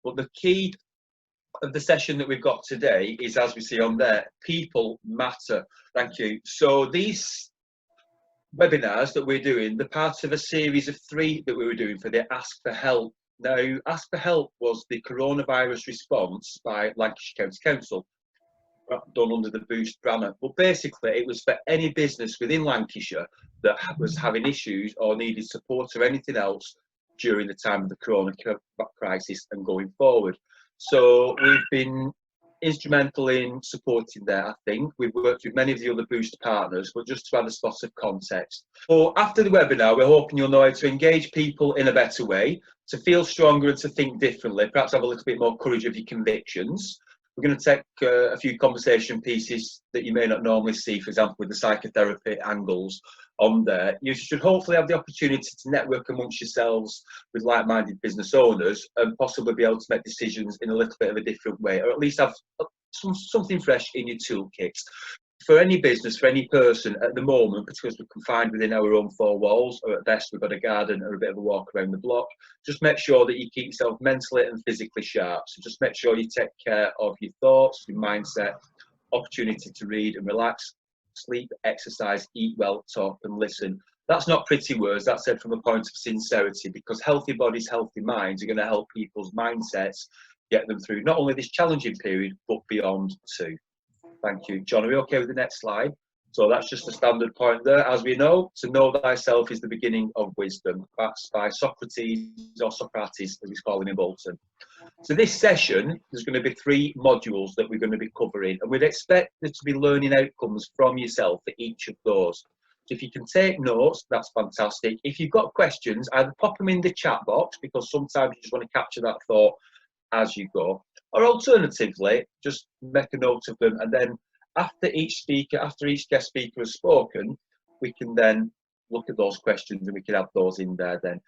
But the key of the session that we've got today is, as we see on there, people matter. Thank you. So these webinars that we're doing, they're part of a series of 3 that we were doing for the Ask for Help. Now, Ask for Help was the coronavirus response by Lancashire County Council, done under the Boost banner. But basically, it was for any business within Lancashire that was having issues or needed support or anything else during the time of the corona crisis and going forward. So we've been instrumental in supporting that, I think. We've worked with many of the other Boost partners, but just to add a spot of context. So after the webinar, we're hoping you'll know how to engage people in a better way, to feel stronger and to think differently, perhaps have a little bit more courage of your convictions. We're going to take a few conversation pieces that you may not normally see, for example, with the psychotherapy angles on there. You should hopefully have the opportunity to network amongst yourselves with like-minded business owners and possibly be able to make decisions in a little bit of a different way, or at least have something fresh in your toolkits. For any business, for any person at the moment, because we're confined within our own 4 walls, or at best we've got a garden or a bit of a walk around the block, just make sure that you keep yourself mentally and physically sharp. So just make sure you take care of your thoughts, your mindset, opportunity to read and relax, sleep, exercise, eat well, talk and listen. That's not pretty words, that's said from a point of sincerity, because healthy bodies, healthy minds are going to help people's mindsets get them through not only this challenging period, but beyond too. Thank you. John, are we okay with the next slide? So that's just a standard point there. As we know, to know thyself is the beginning of wisdom. That's by Socrates, or Socrates, as he's calling him in Bolton. So this session, there's going to be 3 modules that we're going to be covering, and we'd expect there to be learning outcomes from yourself for each of those. So if you can take notes, that's fantastic. If you've got questions, either pop them in the chat box, because sometimes you just want to capture that thought as you go, or alternatively, just make a note of them, and then after each guest speaker has spoken, we can then look at those questions and we can add those in there then.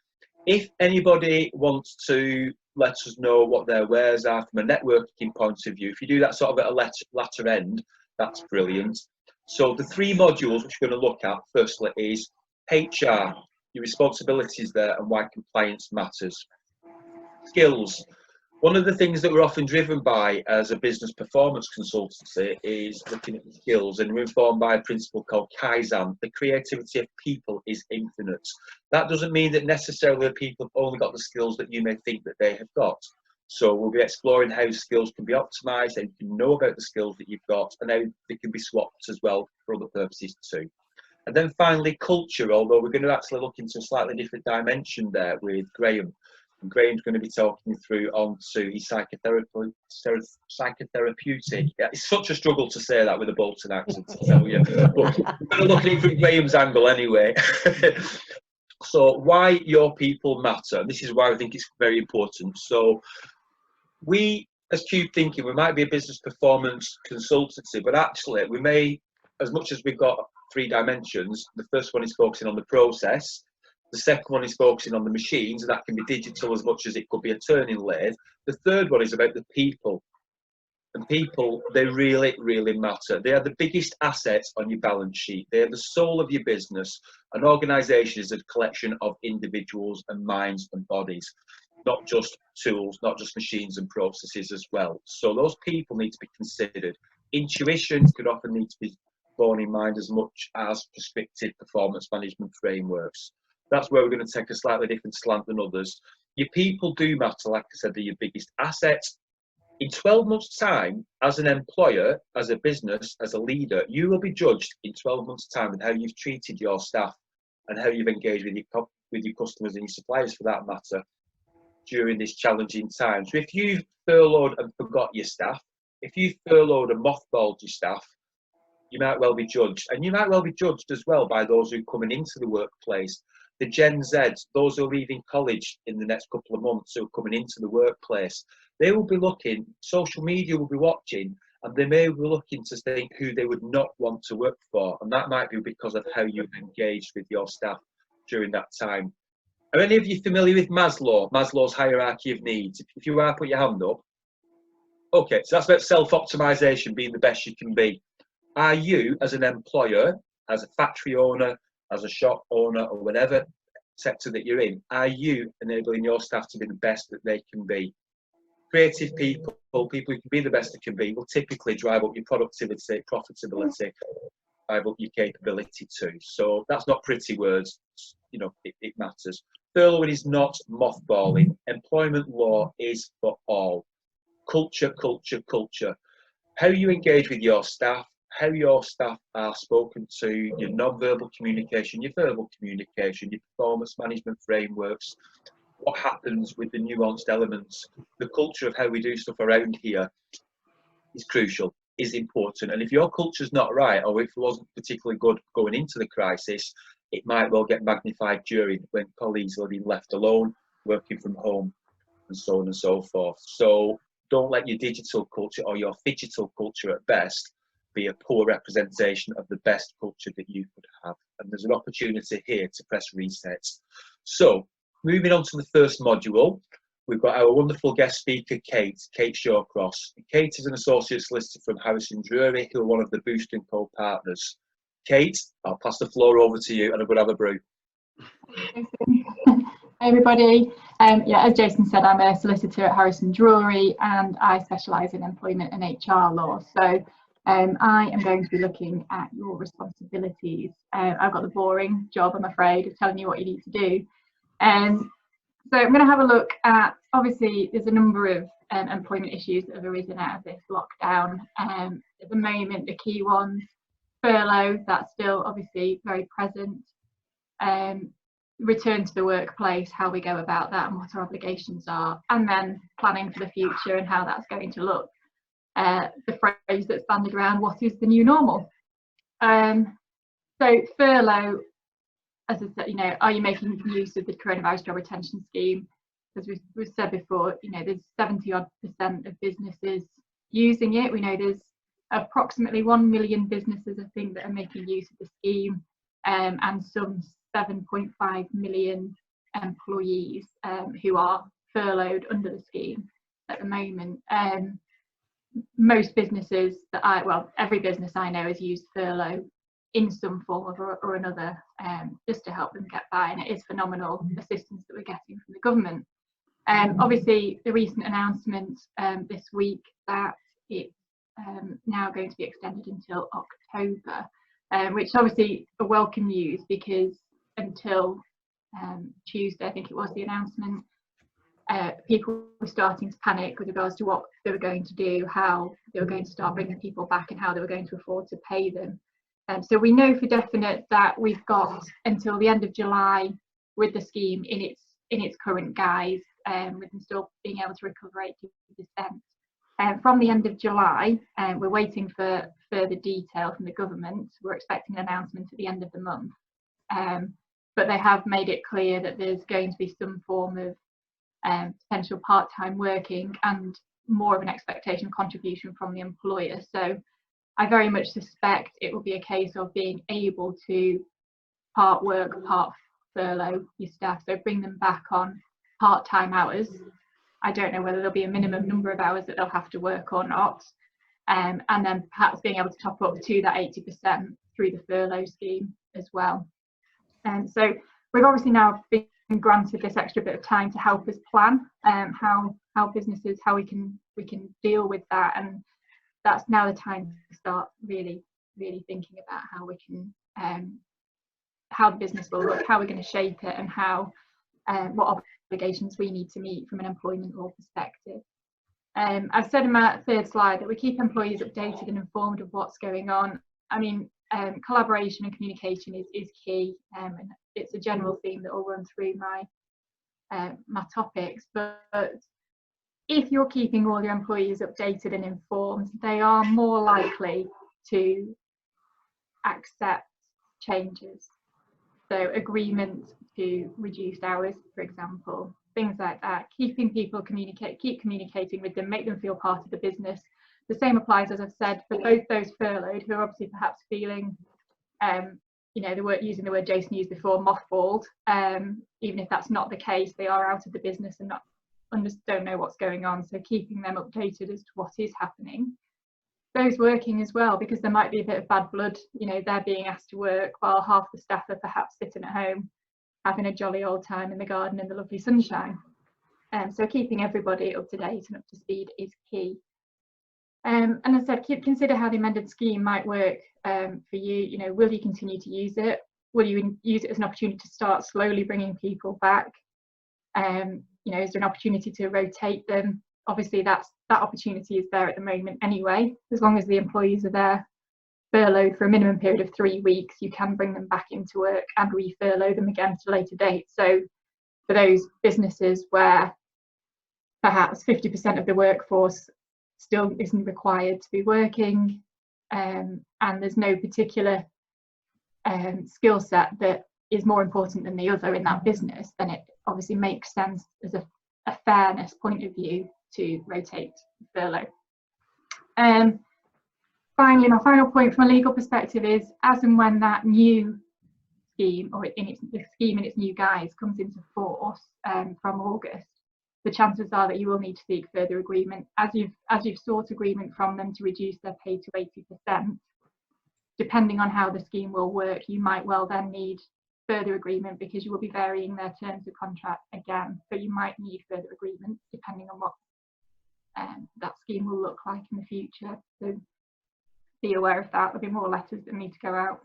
If anybody wants to let us know what their wares are from a networking point of view, if you do that sort of at a latter end, that's brilliant. So the 3 modules which we're going to look at, firstly, is HR, your responsibilities there and why compliance matters. Skills. One of the things that we're often driven by as a business performance consultancy is looking at the skills, and we're informed by a principle called Kaizen. The creativity of people is infinite. That doesn't mean that necessarily people have only got the skills that you may think that they have got. So we'll be exploring how skills can be optimized, and you can know about the skills that you've got and how they can be swapped as well for other purposes too. And then finally, culture, although we're going to actually look into a slightly different dimension there with Graham. And Graham's going to be talking through onto his psychotherapeutic. Yeah, it's such a struggle to say that with a Bolton accent, to tell you. But we're going to look at it from Graham's angle anyway. So why your people matter. This is why I think it's very important. So we, as Cube Thinking, we might be a business performance consultancy, but actually we may, as much as we've got 3 dimensions, the first one is focusing on the process. The second one is focusing on the machines, and that can be digital as much as it could be a turning lathe. The third one is about the people. And people, they really, really matter. They are the biggest assets on your balance sheet. They are the soul of your business. An organisation is a collection of individuals and minds and bodies, not just tools, not just machines and processes as well. So those people need to be considered. Intuition could often need to be borne in mind as much as prescriptive performance management frameworks. That's where we're going to take a slightly different slant than others. Your people do matter, like I said, they're your biggest asset. In 12 months' time, as an employer, as a business, as a leader, you will be judged in 12 months' time with how you've treated your staff and how you've engaged with your customers and your suppliers, for that matter, during this challenging time. So if you've furloughed and forgot your staff, if you've furloughed and mothballed your staff, you might well be judged. And you might well be judged as well by those who are coming into the workplace. The Gen Zs, those who are leaving college in the next couple of months, who are coming into the workplace, they will be looking, social media will be watching, and they may be looking to think who they would not want to work for. And that might be because of how you've engaged with your staff during that time. Are any of you familiar with Maslow's hierarchy of needs? If you are, put your hand up. Okay, so that's about self-optimization, being the best you can be. Are you, as an employer, as a factory owner, as a shop owner, or whatever sector that you're in, are you enabling your staff to be the best that they can be? creative people, people who can be the best they can be, will typically drive up your productivity, profitability, drive up your capability too. So that's not pretty words, you know, it matters. Furloughing is not mothballing. Employment law is for all. Culture, culture, culture. How you engage with your staff, how your staff are spoken to, your non-verbal communication, your verbal communication, your performance management frameworks, what happens with the nuanced elements, the culture of how we do stuff around here is crucial, is important. And if your culture's not right, or if it wasn't particularly good going into the crisis, it might well get magnified during, when colleagues are being left alone, working from home, and so on and so forth. So don't let your digital culture or your phygital culture at best be a poor representation of the best culture that you could have. And there's an opportunity here to press reset. So moving on to the first module, we've got our wonderful guest speaker, Kate Shawcross. Kate is an associate solicitor from Harrison Drury, who are one of the Boost & Co partners. Kate, I'll pass the floor over to you, and I'm going to have a brew. Hey everybody. Yeah, as Jason said, I'm a solicitor at Harrison Drury, and I specialise in employment and HR law. So I am going to be looking at your responsibilities. I've got the boring job, I'm afraid, of telling you what you need to do. So I'm going to have a look at, obviously, there's a number of employment issues that have arisen out of this lockdown. At the moment, the key ones, furlough, that's still obviously very present. Return to the workplace, how we go about that and what our obligations are, and then planning for the future and how that's going to look. The phrase that's banded around, what is the new normal? So furlough, as I said, you know, are you making use of the coronavirus job retention scheme? As we've said before, you know, there's 70% of businesses using it. We know there's approximately 1 million businesses, I think, that are making use of the scheme, and some 7.5 million employees who are furloughed under the scheme at the moment. Most businesses every business I know has used furlough in some form or another, just to help them get by, and it is phenomenal assistance that we're getting from the government. Obviously, the recent announcement this week that it's now going to be extended until October, which obviously a welcome news, because until Tuesday, I think it was the announcement, people were starting to panic with regards to what they were going to do, how they were going to start bringing people back, and how they were going to afford to pay them. So we know for definite that we've got until the end of July with the scheme in its current guise, with them still being able to recover 80%. From the end of July, we're waiting for further detail from the government. We're expecting an announcement at the end of the month. But they have made it clear that there's going to be some form of potential part-time working and more of an expectation of contribution from the employer. So I very much suspect it will be a case of being able to part work, part furlough your staff, so bring them back on part-time hours. I don't know whether there'll be a minimum number of hours that they'll have to work or not, and then perhaps being able to top up to that 80% through the furlough scheme as well. And so we've obviously now been granted this extra bit of time to help us plan how businesses, how we can deal with that, and that's now the time to start really thinking about how we can how the business will look, how we're going to shape it, and how what obligations we need to meet from an employment law perspective. I've said in my third slide that we keep employees updated and informed of what's going on. I mean, collaboration and communication is key, and it's a general theme that will run through my topics. But if you're keeping all your employees updated and informed, they are more likely to accept changes. So agreement to reduced hours, for example, things like that. Keeping people keep communicating with them, make them feel part of the business. The same applies, as I've said, for both those furloughed who are obviously perhaps feeling, you know, using the word Jason used before, mothballed. Even if that's not the case, they are out of the business and don't know what's going on. So keeping them updated as to what is happening. Those working as well, because there might be a bit of bad blood. You know, they're being asked to work while half the staff are perhaps sitting at home, having a jolly old time in the garden in the lovely sunshine. So keeping everybody up to date and up to speed is key. And as I said, consider how the amended scheme might work for you. You know, will you continue to use it? Will you use it as an opportunity to start slowly bringing people back? You know, is there an opportunity to rotate them? Obviously, that opportunity is there at the moment anyway. As long as the employees are there furloughed for a minimum period of 3 weeks, you can bring them back into work and re-furlough them again at a later date. So for those businesses where perhaps 50% of the workforce still isn't required to be working, and there's no particular skill set that is more important than the other in that business, then it obviously makes sense as a fairness point of view to rotate furlough. Finally, my final point from a legal perspective is, as and when that new scheme, or the scheme in its new guise, comes into force from August, the chances are that you will need to seek further agreement. As you've sought agreement from them to reduce their pay to 80%, depending on how the scheme will work, you might well then need further agreement, because you will be varying their terms of contract again. So you might need further agreement depending on what that scheme will look like in the future. So be aware of that. There'll be more letters that need to go out.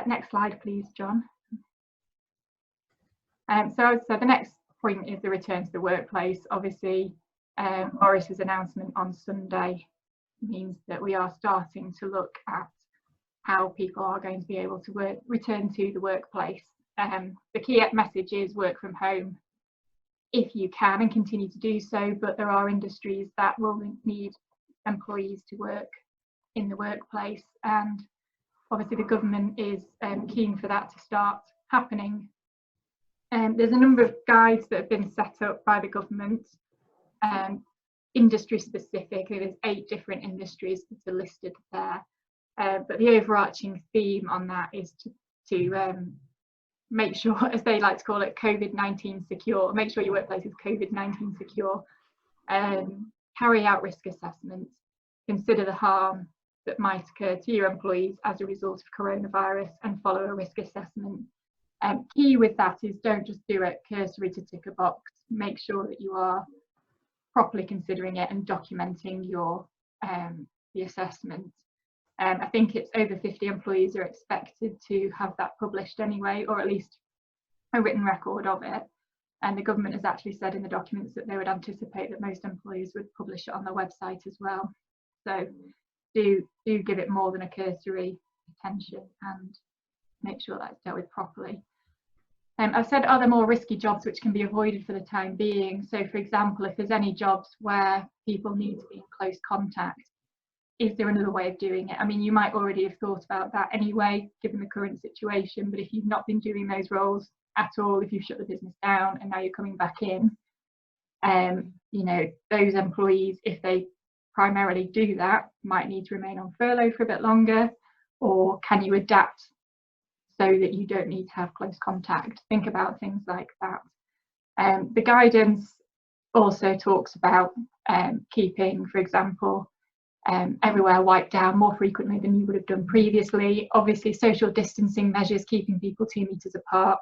Next slide, please, John. So the next point is the return to the workplace. Obviously, Boris's announcement on Sunday means that we are starting to look at how people are going to be able to return to the workplace. The key message is work from home if you can, and continue to do so, but there are industries that will need employees to work in the workplace, and obviously the government is keen for that to start happening. There's a number of guides that have been set up by the government, industry specific. There's 8 different industries that are listed there, but the overarching theme on that is to make sure, as they like to call it, COVID-19 secure. Make sure your workplace is COVID-19 secure. Carry out risk assessments. Consider the harm that might occur to your employees as a result of coronavirus, and follow a risk assessment. Key with that is, don't just do it cursory to tick a box. Make sure that you are properly considering it and documenting your the assessment. I think it's over 50 employees are expected to have that published anyway, or at least a written record of it. And the government has actually said in the documents that they would anticipate that most employees would publish it on their website as well. So do give it more than a cursory attention and make sure that's dealt with properly. I've said, are there more risky jobs which can be avoided for the time being? So for example, if there's any jobs where people need to be in close contact, is there another way of doing it? I mean, you might already have thought about that anyway, given the current situation, but if you've not been doing those roles at all, if you've shut the business down and now you're coming back in, you know, those employees, if they primarily do that, might need to remain on furlough for a bit longer, or can you adapt so that you don't need to have close contact? Think about things like that. The guidance also talks about keeping, for example, everywhere wiped down more frequently than you would have done previously. Obviously, social distancing measures, keeping people 2 meters apart.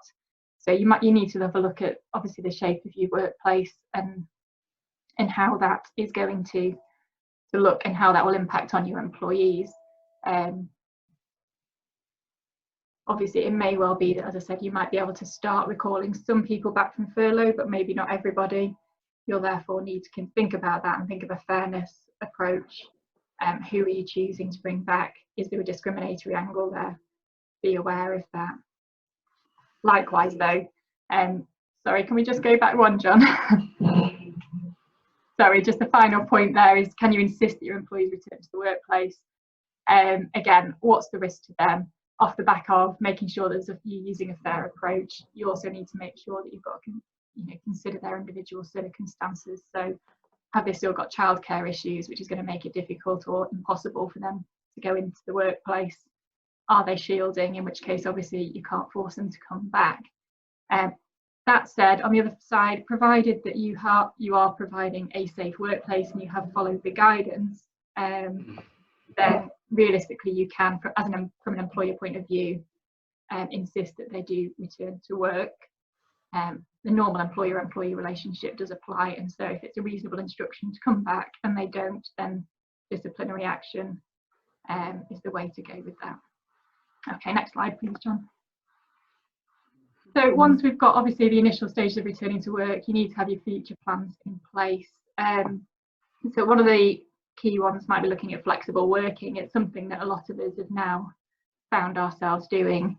So you need to have a look at obviously the shape of your workplace and how that is going to look, and how that will impact on your employees. Obviously, it may well be that, as I said, you might be able to start recalling some people back from furlough, but maybe not everybody. You'll therefore need to think about that and think of a fairness approach. Who are you choosing to bring back? Is there a discriminatory angle there? Be aware of that. Likewise though, sorry, can we just go back one, John? Sorry, just the final point there is, can you insist that your employees return to the workplace? Again, what's the risk to them? Off the back of making sure that you're using a fair approach, you also need to make sure that you've got to consider their individual circumstances. So have they still got childcare issues, which is going to make it difficult or impossible for them to go into the workplace? Are they shielding, in which case obviously you can't force them to come back? That said, on the other side, provided that you are providing a safe workplace and you have followed the guidance, then realistically you can, from an employer point of view, insist that they do return to work. the normal employer-employee relationship does apply, and so if it's a reasonable instruction to come back and they don't, then disciplinary action is the way to go with that. Okay, next slide please, John. So once we've got obviously the initial stages of returning to work, you need to have your future plans in place. So one of the key ones might be looking at flexible working. It's something that a lot of us have now found ourselves doing.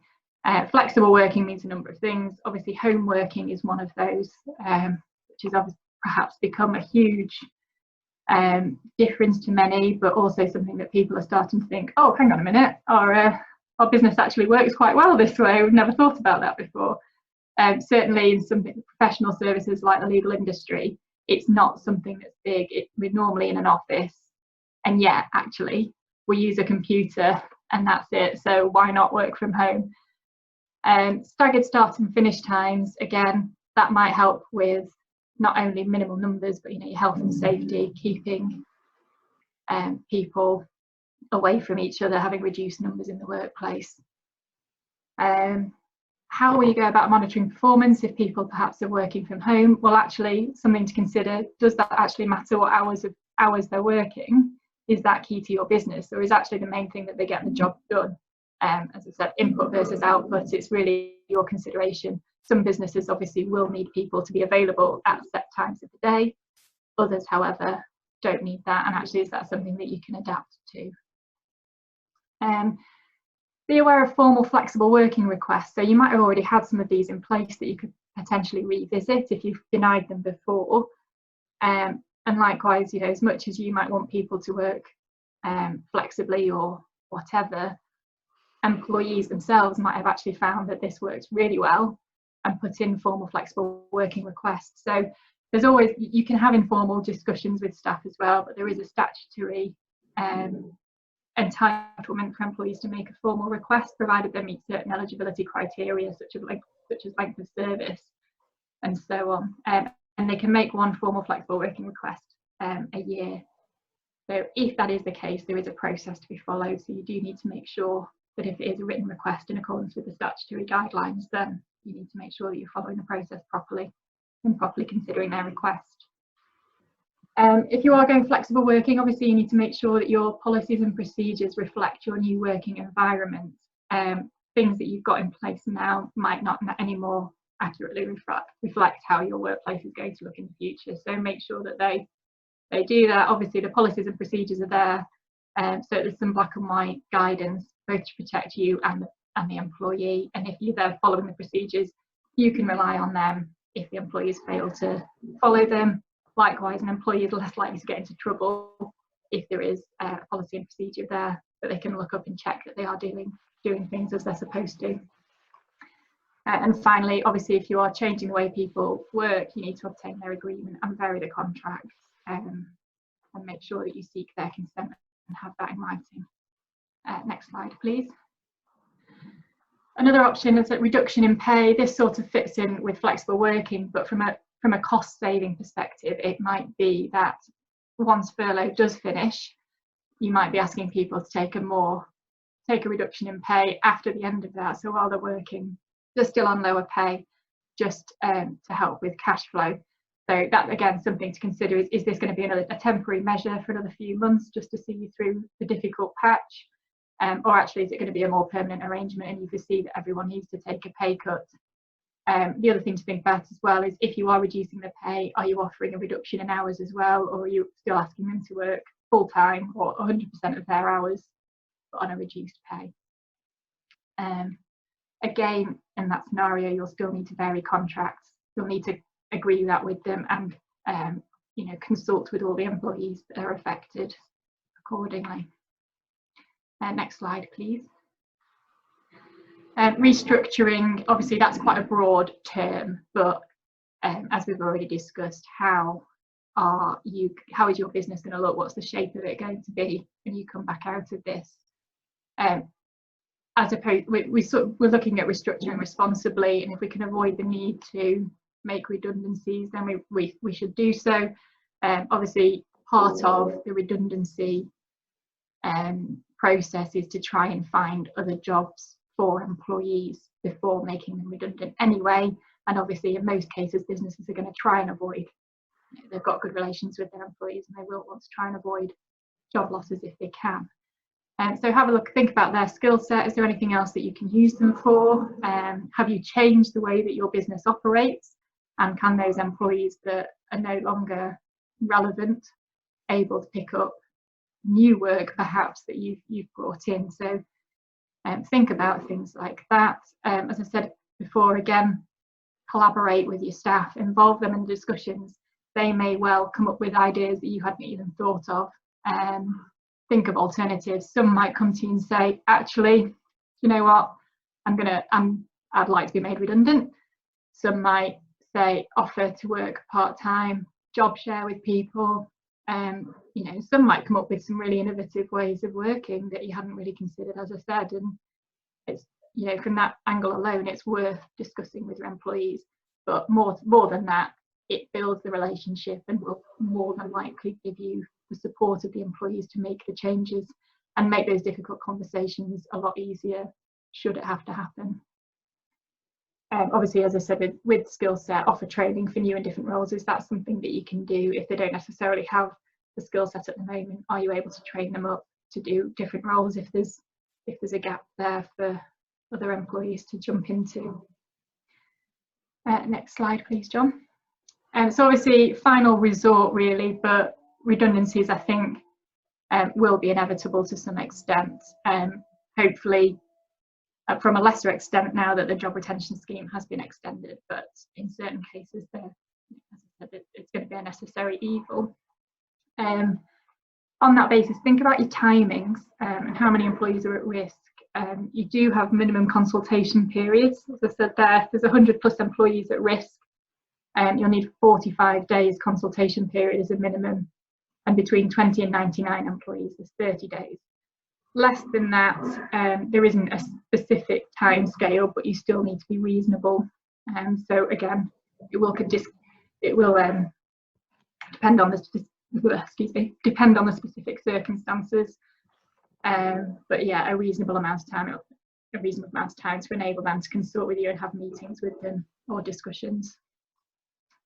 Flexible working means a number of things. Obviously home working is one of those, which has perhaps become a huge difference to many, but also something that people are starting to think, oh, hang on a minute, our business actually works quite well this way. We've never thought about that before. Certainly in some professional services like the legal industry, it's not something that's big. We're normally in an office, and yet actually we use a computer and that's it. So why not work from home? Staggered start and finish times, again, that might help with not only minimal numbers, but your health and safety, keeping people away from each other, having reduced numbers in the workplace. How will you go about monitoring performance if people perhaps are working from home? Well, actually, something to consider, does that actually matter what hours they're working? Is that key to your business, or is actually the main thing that they get the job done? As I said, input versus output, it's really your consideration. Some businesses obviously will need people to be available at set times of the day. Others, however, don't need that, and actually is that something that you can adapt to? Be aware of formal flexible working requests. So you might have already had some of these in place that you could potentially revisit if you've denied them before. And likewise, as much as you might want people to work flexibly or whatever, employees themselves might have actually found that this works really well and put in formal flexible working requests. So there's always, you can have informal discussions with staff as well, but there is a statutory entitlement for employees to make a formal request, provided they meet certain eligibility criteria such as length of service and so on. And they can make one formal flexible working request a year. So if that is the case, there is a process to be followed. So you do need to make sure that if it is a written request in accordance with the statutory guidelines, then you need to make sure that you're following the process properly and properly considering their request. If you are going flexible working, obviously you need to make sure that your policies and procedures reflect your new working environment. Things that you've got in place now might not anymore accurately reflect how your workplace is going to look in the future. So make sure that they do that. Obviously the policies and procedures are there, so there's some black and white guidance both to protect you and the employee. And if you're there following the procedures, you can rely on them if the employees fail to follow them. Likewise, an employee is less likely to get into trouble if there is a policy and procedure there that they can look up and check that they are doing things as they're supposed to. And finally, obviously, if you are changing the way people work, you need to obtain their agreement and vary the contracts, and make sure that you seek their consent and have that in writing. Next slide, please. Another option is a reduction in pay. This sort of fits in with flexible working, but from a cost saving perspective, it might be that once furlough does finish, you might be asking people to take a reduction in pay after the end of that. So while they're working, they're still on lower pay, just to help with cash flow. So that, again, something to consider is this going to be a temporary measure for another few months just to see you through the difficult patch? Or actually is it going to be a more permanent arrangement and you can see that everyone needs to take a pay cut? The other thing to think about as well is if you are reducing the pay, are you offering a reduction in hours as well, or are you still asking them to work full-time or 100% of their hours but on a reduced pay? Again, in that scenario, you'll still need to vary contracts. You'll need to agree that with them and consult with all the employees that are affected accordingly. Next slide, please. Restructuring, obviously that's quite a broad term, but as we've already discussed, how is your business going to look? What's the shape of it going to be when you come back out of this? As opposed, we're looking at restructuring responsibly, and if we can avoid the need to make redundancies, then we should do so. Obviously, part of the redundancy process is to try and find other jobs for employees before making them redundant anyway. And obviously, in most cases, businesses are going to try and avoid, they've got good relations with their employees and they will want to try and avoid job losses if they can. So have a look, think about their skill set. Is there anything else that you can use them for? Have you changed the way that your business operates? And can those employees that are no longer relevant able to pick up new work perhaps that you've brought in? So think about things like that. As I said before, again, collaborate with your staff, involve them in discussions. They may well come up with ideas that you hadn't even thought of. Think of alternatives. Some might come to you and say, actually, you know what, I'd like to be made redundant. Some might say, offer to work part-time, job share with people. You know, some might come up with some really innovative ways of working that you hadn't really considered, as I said. And it's, you know, from that angle alone, it's worth discussing with your employees. But more than that, it builds the relationship and will more than likely give you the support of the employees to make the changes and make those difficult conversations a lot easier should it have to happen. Obviously, as I said, with skill set, offer training for new and different roles. Is that something that you can do if they don't necessarily have the skill set at the moment? Are you able to train them up to do different roles if there's a gap there for other employees to jump into? Next slide, please, John. So obviously, final resort really, but redundancies, I think, will be inevitable to some extent. Hopefully, from a lesser extent now that the job retention scheme has been extended, but in certain cases, as I said, it's going to be a necessary evil. On that basis, think about your timings and how many employees are at risk. You do have minimum consultation periods. As I said there, if there's 100 plus employees at risk, you'll need 45 days consultation period as a minimum, and between 20 and 99 employees is 30 days. Less than that, there isn't a specific time scale, but you still need to be reasonable. So again, it will depend on the specific circumstances. But yeah, a reasonable amount of time to enable them to consult with you and have meetings with them or discussions.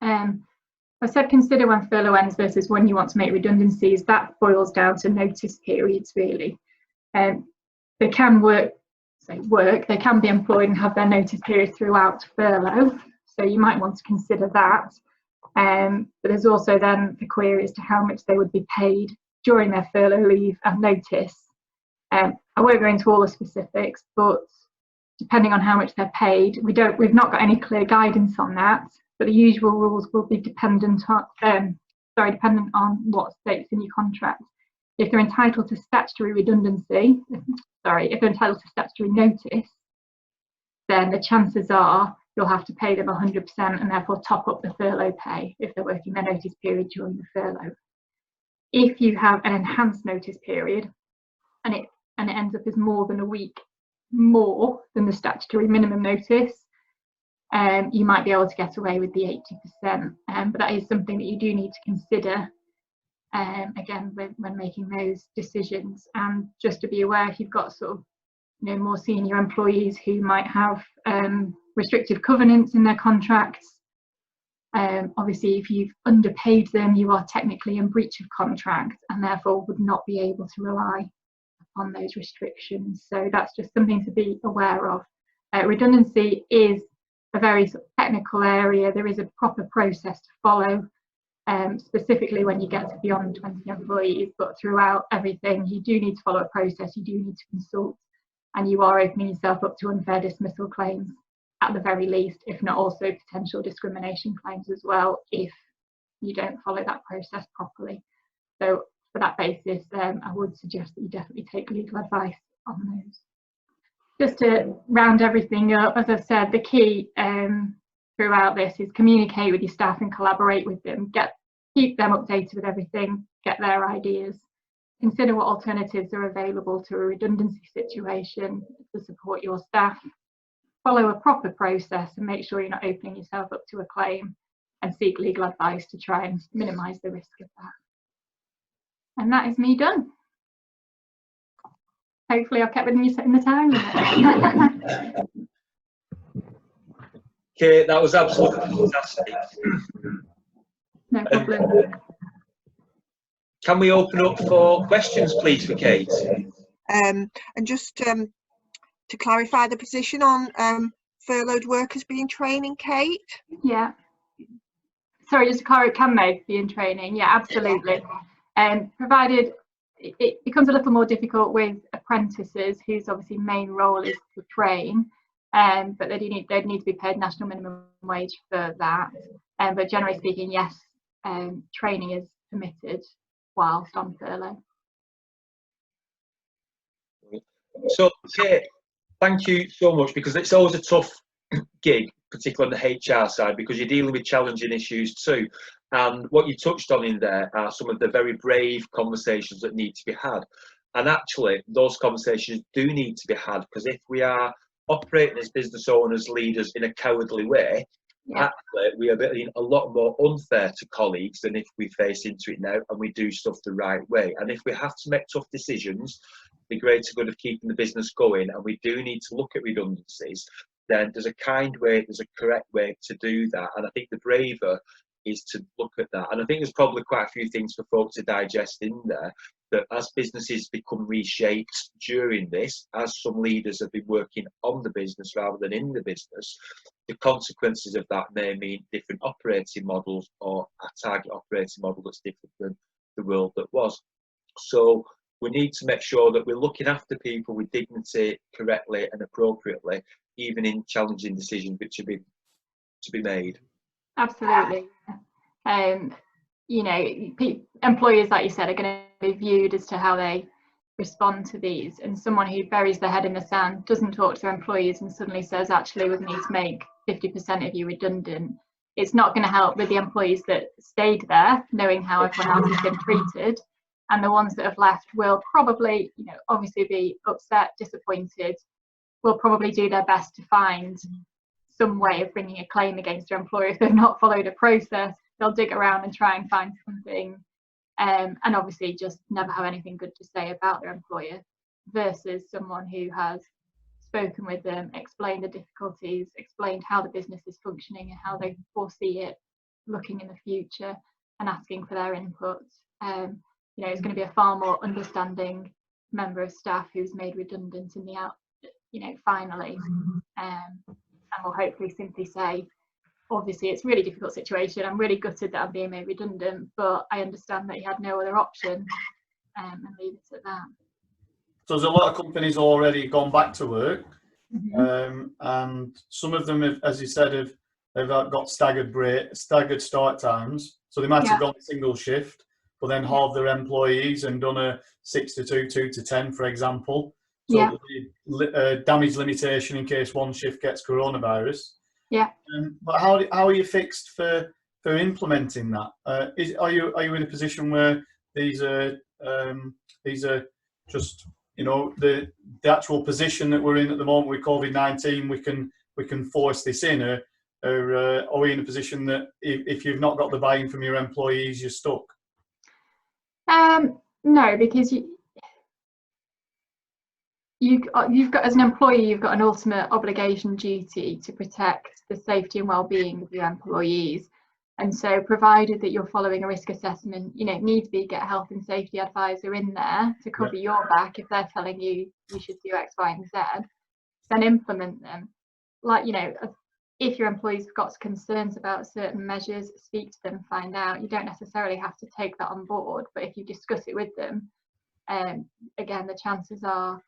I said consider when furlough ends versus when you want to make redundancies. That boils down to notice periods really. They can they can be employed and have their notice period throughout furlough, so you might want to consider that. But there's also then the query as to how much they would be paid during their furlough leave and notice. I won't go into all the specifics, but depending on how much they're paid, we've not got any clear guidance on that. But the usual rules will be dependent on what states in your contract. If they're entitled to statutory redundancy, if they're entitled to statutory notice, then the chances are you'll have to pay them 100% and therefore top up the furlough pay if they're working their notice period during the furlough. If you have an enhanced notice period and it ends up as more than a week more than the statutory minimum notice, you might be able to get away with the 80%, but that is something that you do need to consider again when making those decisions. And just to be aware, if you've got sort of more senior employees who might have restrictive covenants in their contracts, obviously if you've underpaid them, you are technically in breach of contract and therefore would not be able to rely on those restrictions. So that's just something to be aware of. Redundancy is a very sort of technical area. There is a proper process to follow, specifically when you get to beyond 20 employees, but throughout everything you do need to follow a process, you do need to consult, and you are opening yourself up to unfair dismissal claims at the very least, if not also potential discrimination claims as well if you don't follow that process properly. So for that basis, I would suggest that you definitely take legal advice on those. Just to round everything up, as I've said, the key throughout this is communicate with your staff and collaborate with them. Keep them updated with everything, get their ideas, consider what alternatives are available to a redundancy situation to support your staff, follow a proper process and make sure you're not opening yourself up to a claim, and seek legal advice to try and minimise the risk of that. And that is me done. Hopefully I've kept within the time limit. Kate, that was absolutely fantastic. No problem. Can we open up for questions, please, for Kate? And just to clarify the position on furloughed workers being training, Kate? Yeah. Sorry, just to clarify, can they be in training? Yeah, absolutely. Provided it becomes a little more difficult with apprentices, whose obviously main role is to train, but they'd need to be paid national minimum wage for that. But generally speaking, yes, training is permitted whilst on furlough. So, Kate, thank you so much, because it's always a tough gig, particularly on the HR side, because you're dealing with challenging issues too. And what you touched on in there are some of the very brave conversations that need to be had. And actually, those conversations do need to be had, because if we are operating as business owners, leaders in a cowardly way, actually, we are being a lot more unfair to colleagues than if we face into it now and we do stuff the right way. And if we have to make tough decisions, the greater good of keeping the business going, and we do need to look at redundancies, then there's a kind way, there's a correct way to do that. And I think the braver is to look at that. And I think there's probably quite a few things for folks to digest in there, that as businesses become reshaped during this, as some leaders have been working on the business rather than in the business, the consequences of that may mean different operating models, or a target operating model that's different than the world that was. So we need to make sure that we're looking after people with dignity, correctly and appropriately, even in challenging decisions which are to be made. Absolutely. You know, employers, like you said, are going to be viewed as to how they respond to these. And someone who buries their head in the sand, doesn't talk to their employees, and suddenly says, actually, we need to make 50% of you redundant, it's not going to help with the employees that stayed there, knowing how everyone else has been treated. And the ones that have left will probably, you know, obviously be upset, disappointed, will probably do their best to find some way of bringing a claim against their employer. If they've not followed a process, they'll dig around and try and find something, and obviously just never have anything good to say about their employer, versus someone who has spoken with them, explained the difficulties, explained how the business is functioning and how they foresee it looking in the future, and asking for their input. You know, it's going to be a far more understanding member of staff who's made redundant in the finally, and will hopefully simply say, obviously it's a really difficult situation, I'm really gutted that I'm being made redundant, but I understand that you had no other option, and leave it at that. So there's a lot of companies already gone back to work, Mm-hmm. and some of them have, as you said, have got staggered start times, so they might have gone single shift, but then halved their employees and done a 6 to 2, 2 to 10, for example. So there'll be damage limitation in case one shift gets coronavirus. But how are you fixed for implementing that? Are you in a position where these are just, you know, the actual position that we're in at the moment with COVID-19, we can force this in, or are we in a position that if you've not got the buy-in from your employees, you're stuck? No, because you've got, as an employee, you've got an ultimate obligation, duty to protect the safety and well-being of your employees. And so, provided that you're following a risk assessment, you know, need to be get a health and safety advisor in there to cover your back if they're telling you you should do X, Y, and Z, then implement them. Like, you know, if your employees have got concerns about certain measures, speak to them, find out. You don't necessarily have to take that on board, but if you discuss it with them, again, the chances are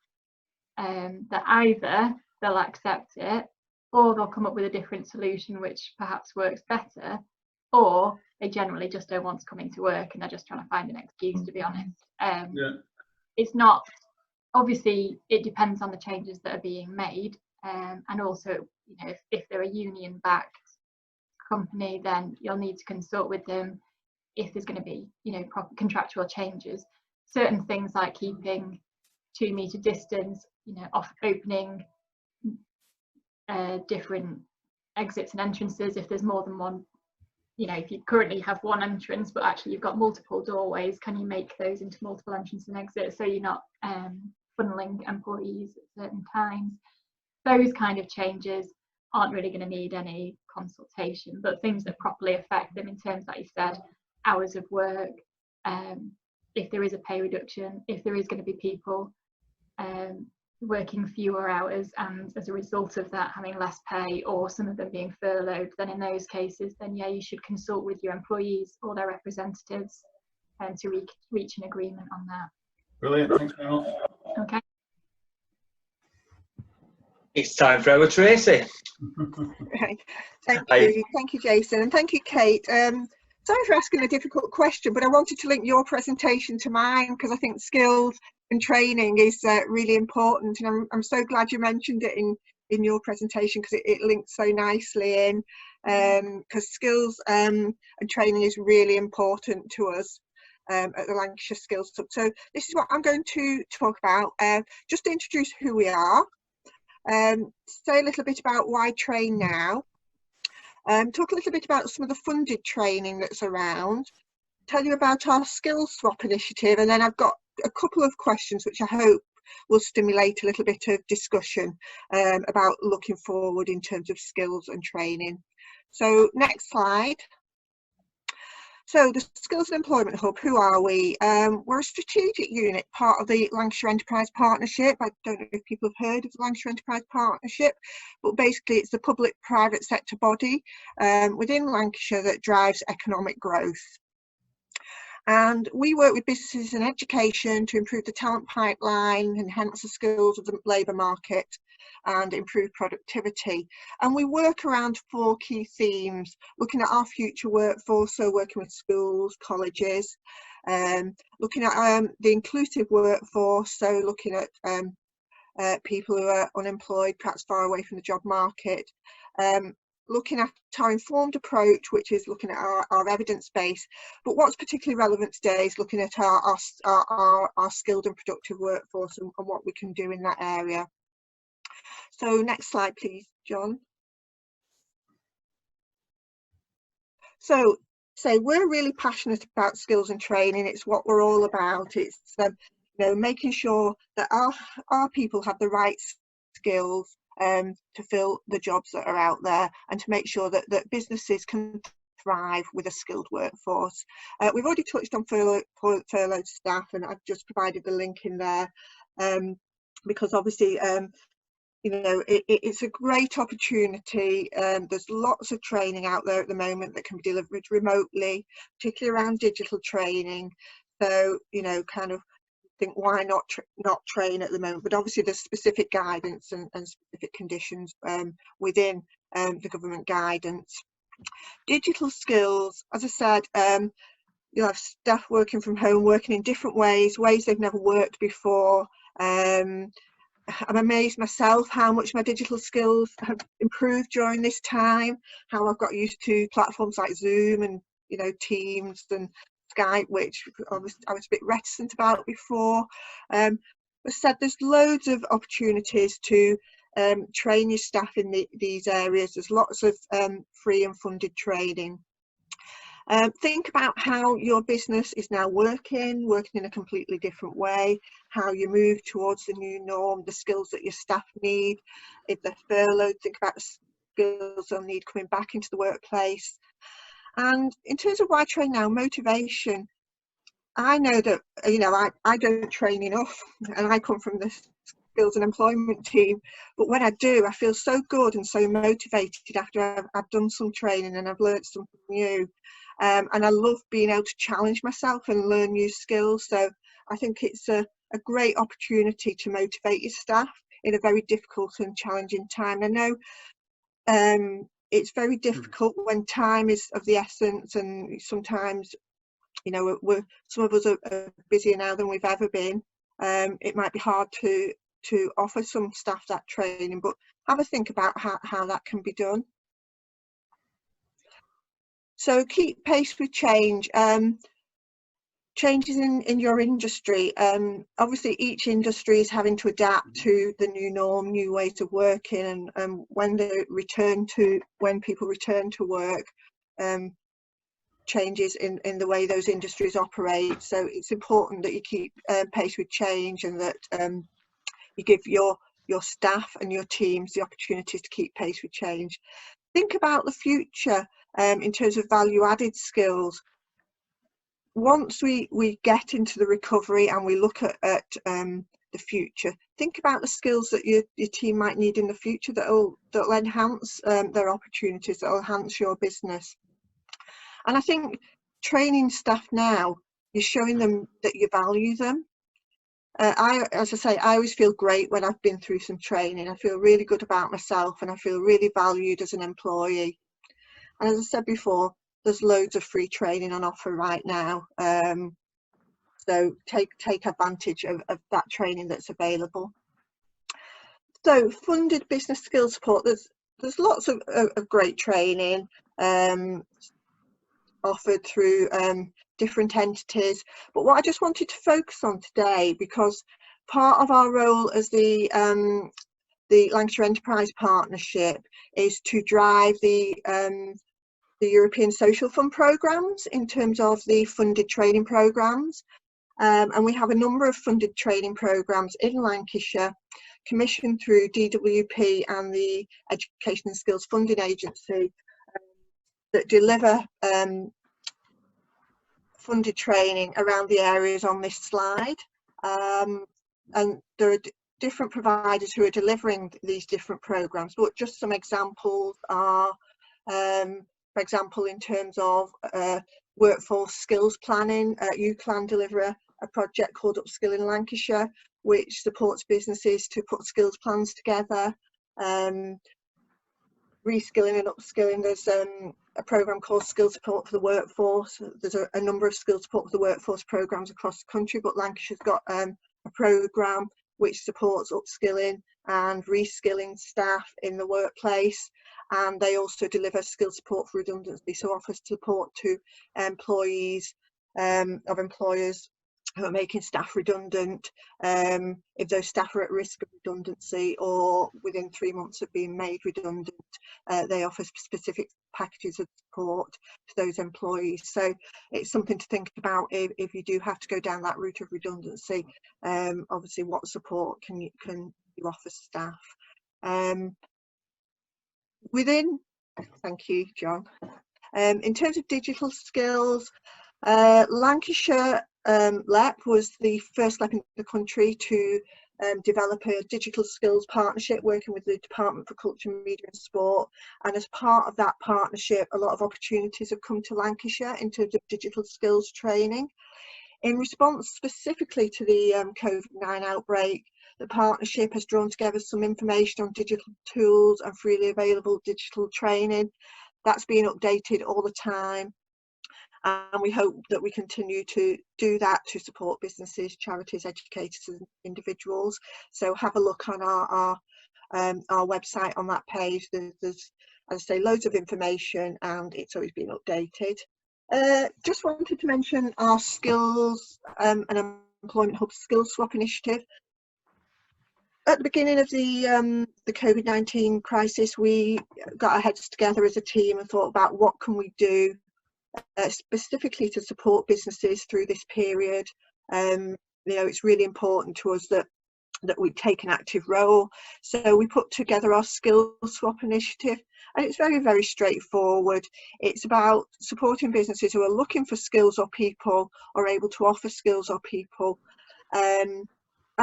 that either they'll accept it, or they'll come up with a different solution which perhaps works better, or they generally just don't want to come into work and they're just trying to find an excuse, to be honest. It's not, obviously it depends on the changes that are being made, and also, you know, if they're a union backed company, then you'll need to consult with them if there's going to be, you know, proper contractual changes. Certain things like keeping 2-meter distance, you know, opening different exits and entrances if there's more than one. You know, if you currently have one entrance but actually you've got multiple doorways, can you make those into multiple entrances and exits so you're not funneling employees at certain times? Those kind of changes. aren't really going to need any consultation, but things that properly affect them in terms, like you said, hours of work, if there is a pay reduction, if there is going to be people working fewer hours and as a result of that having less pay, or some of them being furloughed, then in those cases, then yeah, you should consult with your employees or their representatives to reach an agreement on that. Brilliant, thanks very much. Okay. It's time for our Tracy. Right. Thank you, Jason, and thank you, Kate. Sorry for asking a difficult question, but I wanted to link your presentation to mine because I think skills and training is really important, and I'm so glad you mentioned it in your presentation because it links so nicely in, because skills and training is really important to us at the Lancashire Skills Hub. So this is what I'm going to talk about, just to introduce who we are, say a little bit about why train now, talk a little bit about some of the funded training that's around, tell you about our skills swap initiative, and then I've got a couple of questions which I hope will stimulate a little bit of discussion about looking forward in terms of skills and training. So next slide. So the Skills and Employment Hub, who are we? We're a strategic unit, part of the Lancashire Enterprise Partnership. I don't know if people have heard of the Lancashire Enterprise Partnership, but basically it's the public-private sector body within Lancashire that drives economic growth. And we work with businesses and education to improve the talent pipeline, enhance the skills of the labour market and improve productivity. And we work around 4 key themes, looking at our future workforce, so working with schools, colleges, looking at the inclusive workforce, so looking at people who are unemployed, perhaps far away from the job market, looking at our informed approach, which is looking at our evidence base, but what's particularly relevant today is looking at our skilled and productive workforce and what we can do in that area. So next slide, please, John. So we're really passionate about skills and training. It's what we're all about. It's you know, making sure that our people have the right skills to fill the jobs that are out there, and to make sure that businesses can thrive with a skilled workforce. We've already touched on furloughed staff, and I've just provided the link in there because obviously you know, it's a great opportunity. There's lots of training out there at the moment that can be delivered remotely, particularly around digital training. So, you know, kind of think why not train at the moment, but obviously there's specific guidance and specific conditions within the government guidance. Digital skills, as I said, you'll have staff working from home, working in different ways they've never worked before. I'm amazed myself how much my digital skills have improved during this time, how I've got used to platforms like Zoom and, you know, Teams and Skype, which I was a bit reticent about before. As I said, there's loads of opportunities to train your staff in these areas. There's lots of free and funded training. Think about how your business is now working in a completely different way, how you move towards the new norm, the skills that your staff need. If they're furloughed, think about the skills they'll need coming back into the workplace. And in terms of why train now, motivation. I know that, you know, I don't train enough, and I come from the skills and employment team, but when I do, I feel so good and so motivated after I've done some training and I've learned something new. And I love being able to challenge myself and learn new skills. So I think it's a great opportunity to motivate your staff in a very difficult and challenging time. I know it's very difficult when time is of the essence, and sometimes, you know, some of us are busier now than we've ever been. It might be hard to offer some staff that training, but have a think about how that can be done. So keep pace with change. Changes in your industry. Obviously each industry is having to adapt to the new norm, new ways of working, and when people return to work, changes in the way those industries operate. So it's important that you keep pace with change, and that you give your your staff and your teams the opportunities to keep pace with change. Think about the future in terms of value-added skills. Once we get into the recovery and we look at the future, think about the skills that your team might need in the future that'll enhance their opportunities, that'll enhance your business. And I think training staff now, you're showing them that you value them. As I say, I always feel great when I've been through some training. I feel really good about myself and I feel really valued as an employee. And as I said before, there's loads of free training on offer right now. So take advantage of that training that's available. So funded business skills support, there's lots of great training offered through different entities. But what I just wanted to focus on today, because part of our role as the Lancashire Enterprise Partnership is to drive the European Social Fund programmes in terms of the funded training programmes. And we have a number of funded training programmes in Lancashire, commissioned through DWP and the Education and Skills Funding Agency, that deliver funded training around the areas on this slide. And there are different providers who are delivering these different programmes, but just some examples are, for example, in terms of workforce skills planning, UCLAN deliver a project called Upskilling Lancashire, which supports businesses to put skills plans together. Reskilling and upskilling, there's a programme called Skill Support for the Workforce. There's a number of Skill Support for the Workforce programmes across the country, but Lancashire's got a programme which supports upskilling and reskilling staff in the workplace, and they also deliver skill support for redundancy, so offers support to employees of employers who are making staff redundant, if those staff are at risk of redundancy or within 3 months of being made redundant. They offer specific packages of support to those employees. So it's something to think about if you do have to go down that route of redundancy. Obviously, what support can you offer staff? Thank you, John. In terms of digital skills, Lancashire LEP was the first LEP in the country to develop a digital skills partnership working with the Department for Culture, Media and Sport, and as part of that partnership a lot of opportunities have come to Lancashire in terms of digital skills training. In response specifically to the COVID-19 outbreak, the partnership has drawn together some information on digital tools and freely available digital training. That's being updated all the time. And we hope that we continue to do that to support businesses, charities, educators and individuals. So have a look on our website on that page. There's, as I say, loads of information and it's always been updated. Just wanted to mention our skills and employment hub skills swap initiative. At the beginning of the COVID-19 crisis, we got our heads together as a team and thought about what can we do specifically to support businesses through this period. You know, it's really important to us that we take an active role. So we put together our skills swap initiative, and it's very, very straightforward. It's about supporting businesses who are looking for skills or people or able to offer skills or people. And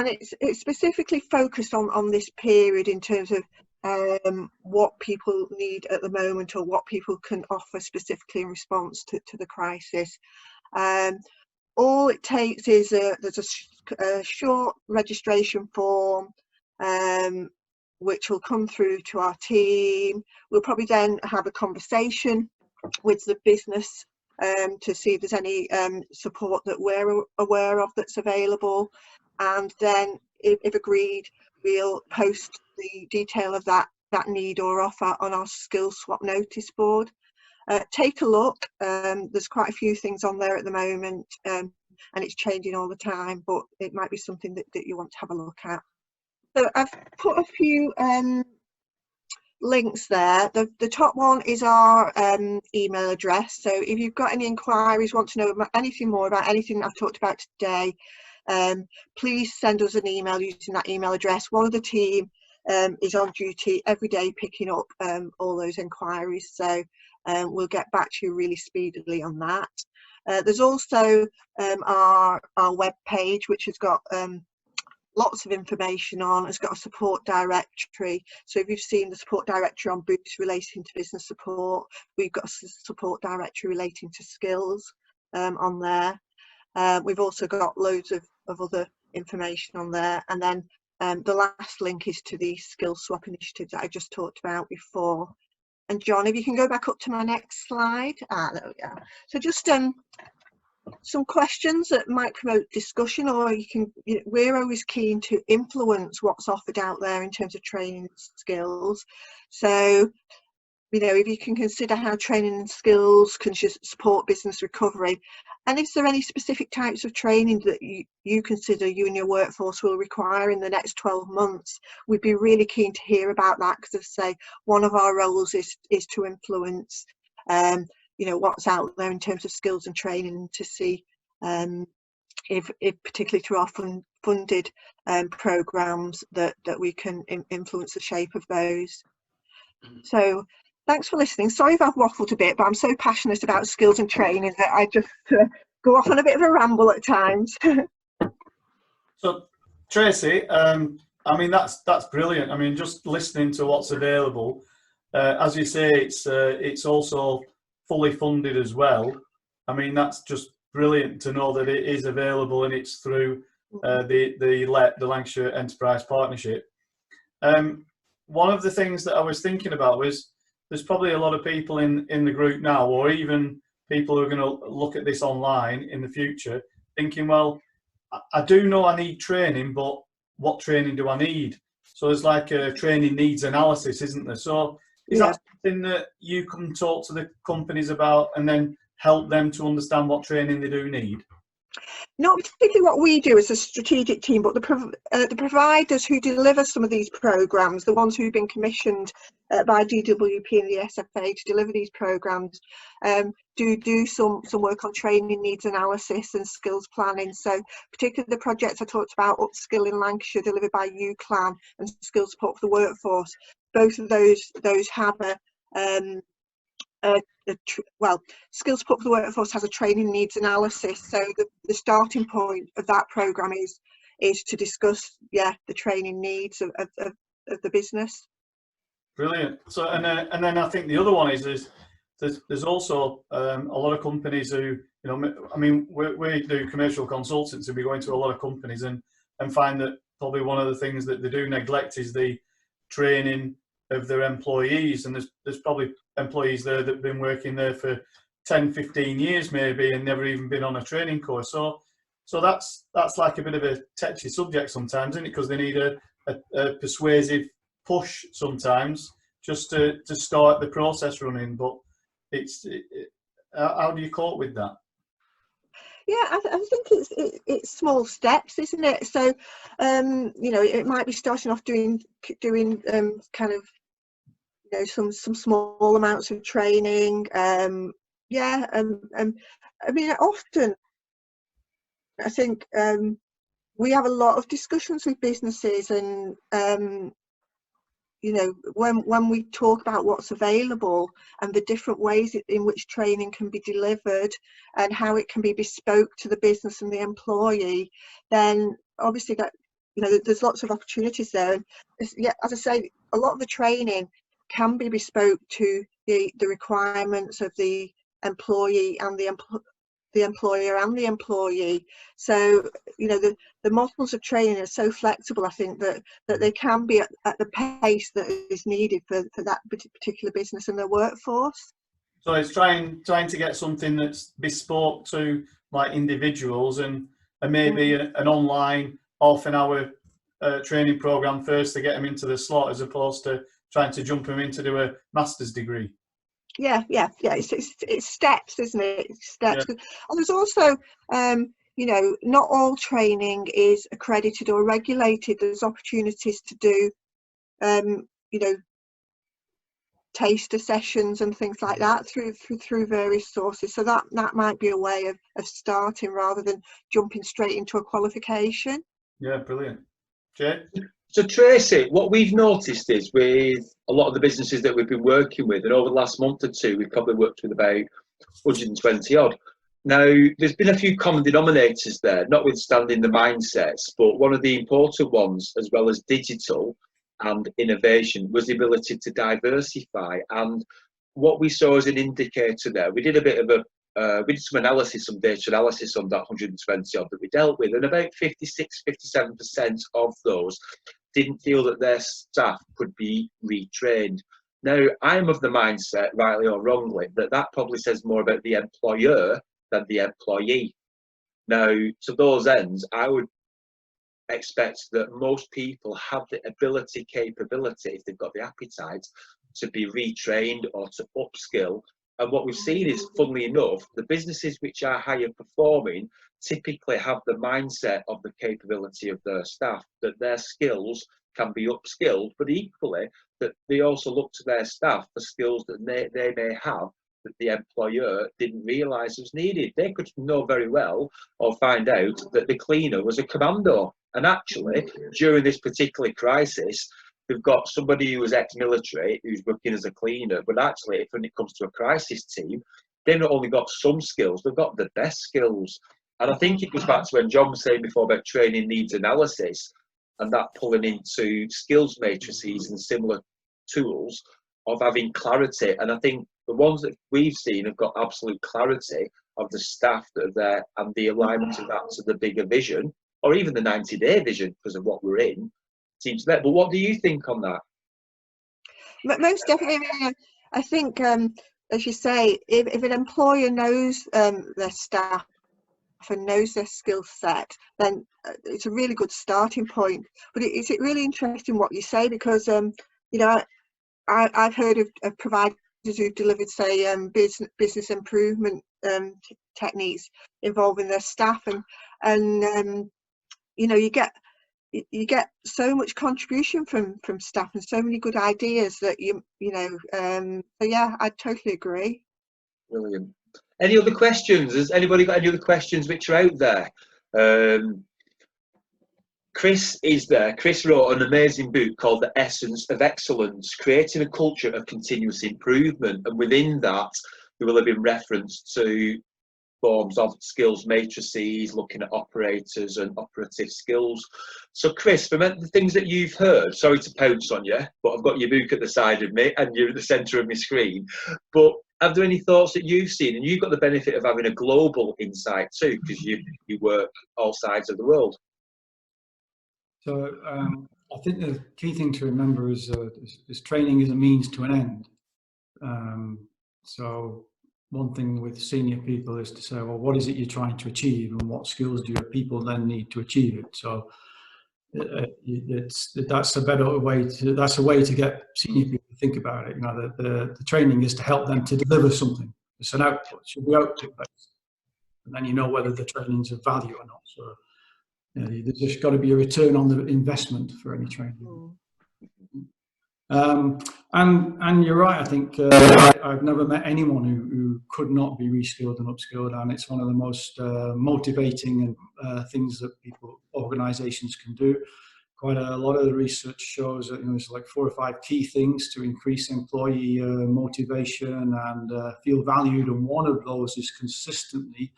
it's specifically focused on this period in terms of what people need at the moment or what people can offer specifically in response to the crisis. All it takes is there's a short registration form which will come through to our team. We'll probably then have a conversation with the business to see if there's any support that we're aware of that's available, and then if agreed, we'll post the detail of that need or offer on our skills swap notice board. Take a look. There's quite a few things on there at the moment, and it's changing all the time, but it might be something that you want to have a look at. So I've put a few links there. The top one is our email address. So if you've got any inquiries, want to know anything more about anything I've talked about today, please send us an email using that email address. One of the team is on duty every day picking up all those inquiries, so we'll get back to you really speedily on that. There's also our web page, which has got lots of information on. It's got a support directory, so if you've seen the support directory on Boots relating to business support, we've got a support directory relating to skills on there. We've also got loads of other information on there, and then the last link is to the skills swap initiative that I just talked about before. And John, if you can go back up to my next slide. There we go. So just some questions that might promote discussion, or we're always keen to influence what's offered out there in terms of training skills. So, if you can consider how training and skills can support business recovery, and is there any specific types of training that you consider you and your workforce will require in the next 12 months? We'd be really keen to hear about that, because as I say, one of our roles is to influence what's out there in terms of skills and training, to see if particularly through our funded programs that we can influence the shape of those. So thanks for listening. Sorry if I've waffled a bit, but I'm so passionate about skills and training that I just go off on a bit of a ramble at times. So Tracy, that's brilliant. I mean, just listening to what's available, as you say, it's also fully funded as well. I mean, that's just brilliant to know that it is available, and it's through the Lancashire Enterprise Partnership. One of the things that I was thinking about was, there's probably a lot of people in the group now, or even people who are going to look at this online in the future, thinking, well, I do know I need training, but what training do I need? So there's like a training needs analysis, isn't there? So is that something that you can talk to the companies about and then help them to understand what training they do need? Not particularly what we do as a strategic team, but the providers who deliver some of these programs, the ones who've been commissioned by DWP and the SFA to deliver these programs, do some work on training needs analysis and skills planning. So particularly the projects I talked about, Upskill in Lancashire, delivered by UCLAN, and Skills Support for the Workforce, both of those have Skills Support for the Workforce has a training needs analysis. So the starting point of that programme is to discuss the training needs of the business. Brilliant. So and then I think the other one is there's also a lot of companies who, I mean, we do commercial consultancy. We go into a lot of companies and find that probably one of the things that they do neglect is the training of their employees, and there's probably employees there that have been working there for 10-15 years maybe, and never even been on a training course. So that's like a bit of a touchy subject sometimes, isn't it? Because they need a persuasive push sometimes just to start the process running. But how do you cope with that? Yeah, I think it's small steps, isn't it? So it might be starting off doing kind of some small amounts of training. I mean, often I think we have a lot of discussions with businesses, and when we talk about what's available and the different ways in which training can be delivered and how it can be bespoke to the business and the employee, then obviously that there's lots of opportunities there. And as I say, a lot of the training can be bespoke to the requirements of the employee and the employer and the employee. So the models of training are so flexible, I think, that they can be at the pace that is needed for that particular business and their workforce. So it's trying to get something that's bespoke to like individuals, and maybe an online half-an-hour training program first to get them into the slot, as opposed to trying to jump them in to do a master's degree. Yeah. It's steps, isn't it? It's steps. Yeah. And there's also, not all training is accredited or regulated. There's opportunities to do, taster sessions and things like that through various sources. So that might be a way of starting rather than jumping straight into a qualification. Yeah, brilliant. Jay? So Tracy, what we've noticed is with a lot of the businesses that we've been working with, and over the last month or two, we've probably worked with about 120 odd. Now, there's been a few common denominators there, notwithstanding the mindsets, but one of the important ones, as well as digital and innovation, was the ability to diversify. And what we saw as an indicator there, we did a bit of we did some analysis, some data analysis on that 120 odd that we dealt with, and about 56, 57% of those didn't feel that their staff could be retrained. Now, I'm of the mindset, rightly or wrongly, that probably says more about the employer than the employee. Now, to those ends, I would expect that most people have the ability, capability, if they've got the appetite, to be retrained or to upskill. And what we've seen is, funnily enough, the businesses which are higher performing typically have the mindset of the capability of their staff, that their skills can be upskilled, but equally that they also look to their staff for skills that they may have that the employer didn't realise was needed. They could know very well or find out that the cleaner was a commando. And actually, during this particular crisis, we've got somebody who was ex-military who's working as a cleaner, but actually, when it comes to a crisis team, they've not only got some skills, they've got the best skills. And I think it goes back to when John was saying before about training needs analysis, and that pulling into skills matrices and similar tools of having clarity. And I think the ones that we've seen have got absolute clarity of the staff that are there and the alignment of that to the bigger vision, or even the 90-day vision because of what we're in, seems there. But what do you think on that? Most definitely. I think, as you say, if an employer knows their staff and knows their skill set, then it's a really good starting point. But it's really interesting what you say, because you know, I've heard of providers who've delivered, say, business improvement techniques involving their staff, and you know, you get so much contribution from staff and so many good ideas that you know. So yeah, I totally agree. Brilliant. Any other questions? Has anybody got any other questions which are out there? Chris is there. Chris wrote an amazing book called The Essence of Excellence, Creating a Culture of Continuous Improvement. And within that, there will have been reference to forms of skills matrices, looking at operators and operative skills. So Chris, from the things that you've heard, sorry to pounce on you, but I've got your book at the side of me and you're at the centre of my screen, but are there any thoughts that you've seen? And you've got the benefit of having a global insight too, because you work all sides of the world. So I think the key thing to remember is training is a means to an end. So one thing with senior people is to say, well, what is it you're trying to achieve, and what skills do your people then need to achieve it? So that's a way to get senior people to think about it. You know, the training is to help them to deliver something. It's an output, it should be output based, and then you know whether the training's of value or not. So you know, there's just got to be a return on the investment for any training. And you're right. I think I've never met anyone who could not be reskilled and upskilled, and it's one of the most motivating things that organisations can do. Quite a lot of the research shows that there's like 4 or 5 key things to increase employee motivation and feel valued, and one of those is consistently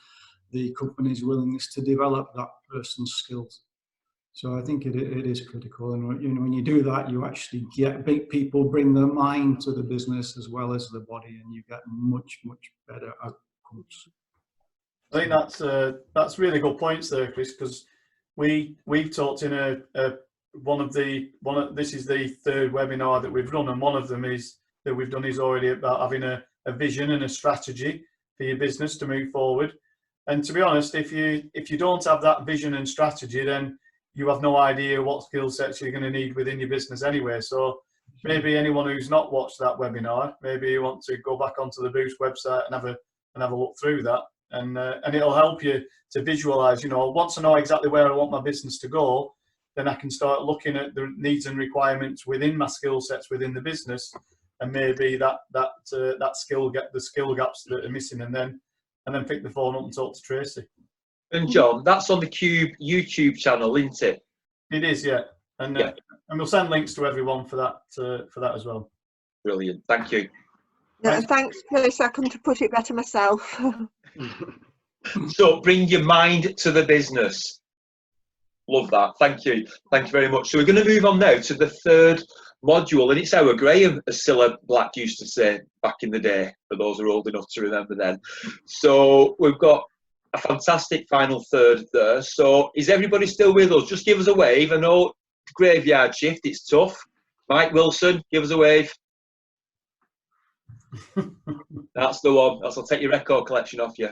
the company's willingness to develop that person's skills. So I think it is critical, and when you do that, you actually get people bring their mind to the business as well as the body, and you get much better outcomes. I think that's really good points there, Chris, because we've talked in this is the 3rd webinar that we've run, and one of them is already about having a vision and a strategy for your business to move forward. And to be honest, if you don't have that vision and strategy, then you have no idea what skill sets you're going to need within your business anyway. So maybe anyone who's not watched that webinar, maybe you want to go back onto the Boost website and have a look through that, and it'll help you to visualize. You know, once I know exactly where I want my business to go, then I can start looking at the needs and requirements within my skill sets within the business, and maybe that skill the skill gaps that are missing, and then pick the phone up and talk to Tracy. And John, that's on the Cube YouTube channel, isn't it? It is, yeah. And yeah. And we'll send links to everyone for that as well. Brilliant, thank you. Yeah, thanks, Chris. I couldn't have put it better myself. So bring your mind to the business. Love that. Thank you. Thank you very much. So we're going to move on now to the third module, and it's our Graham, as Cilla Black used to say back in the day, for those who are old enough to remember then. So we've got a fantastic final third there. So is everybody still with us? Just give us a wave. I know graveyard shift, it's tough. Mike Wilson, give us a wave. That's the one. I'll take your record collection off you.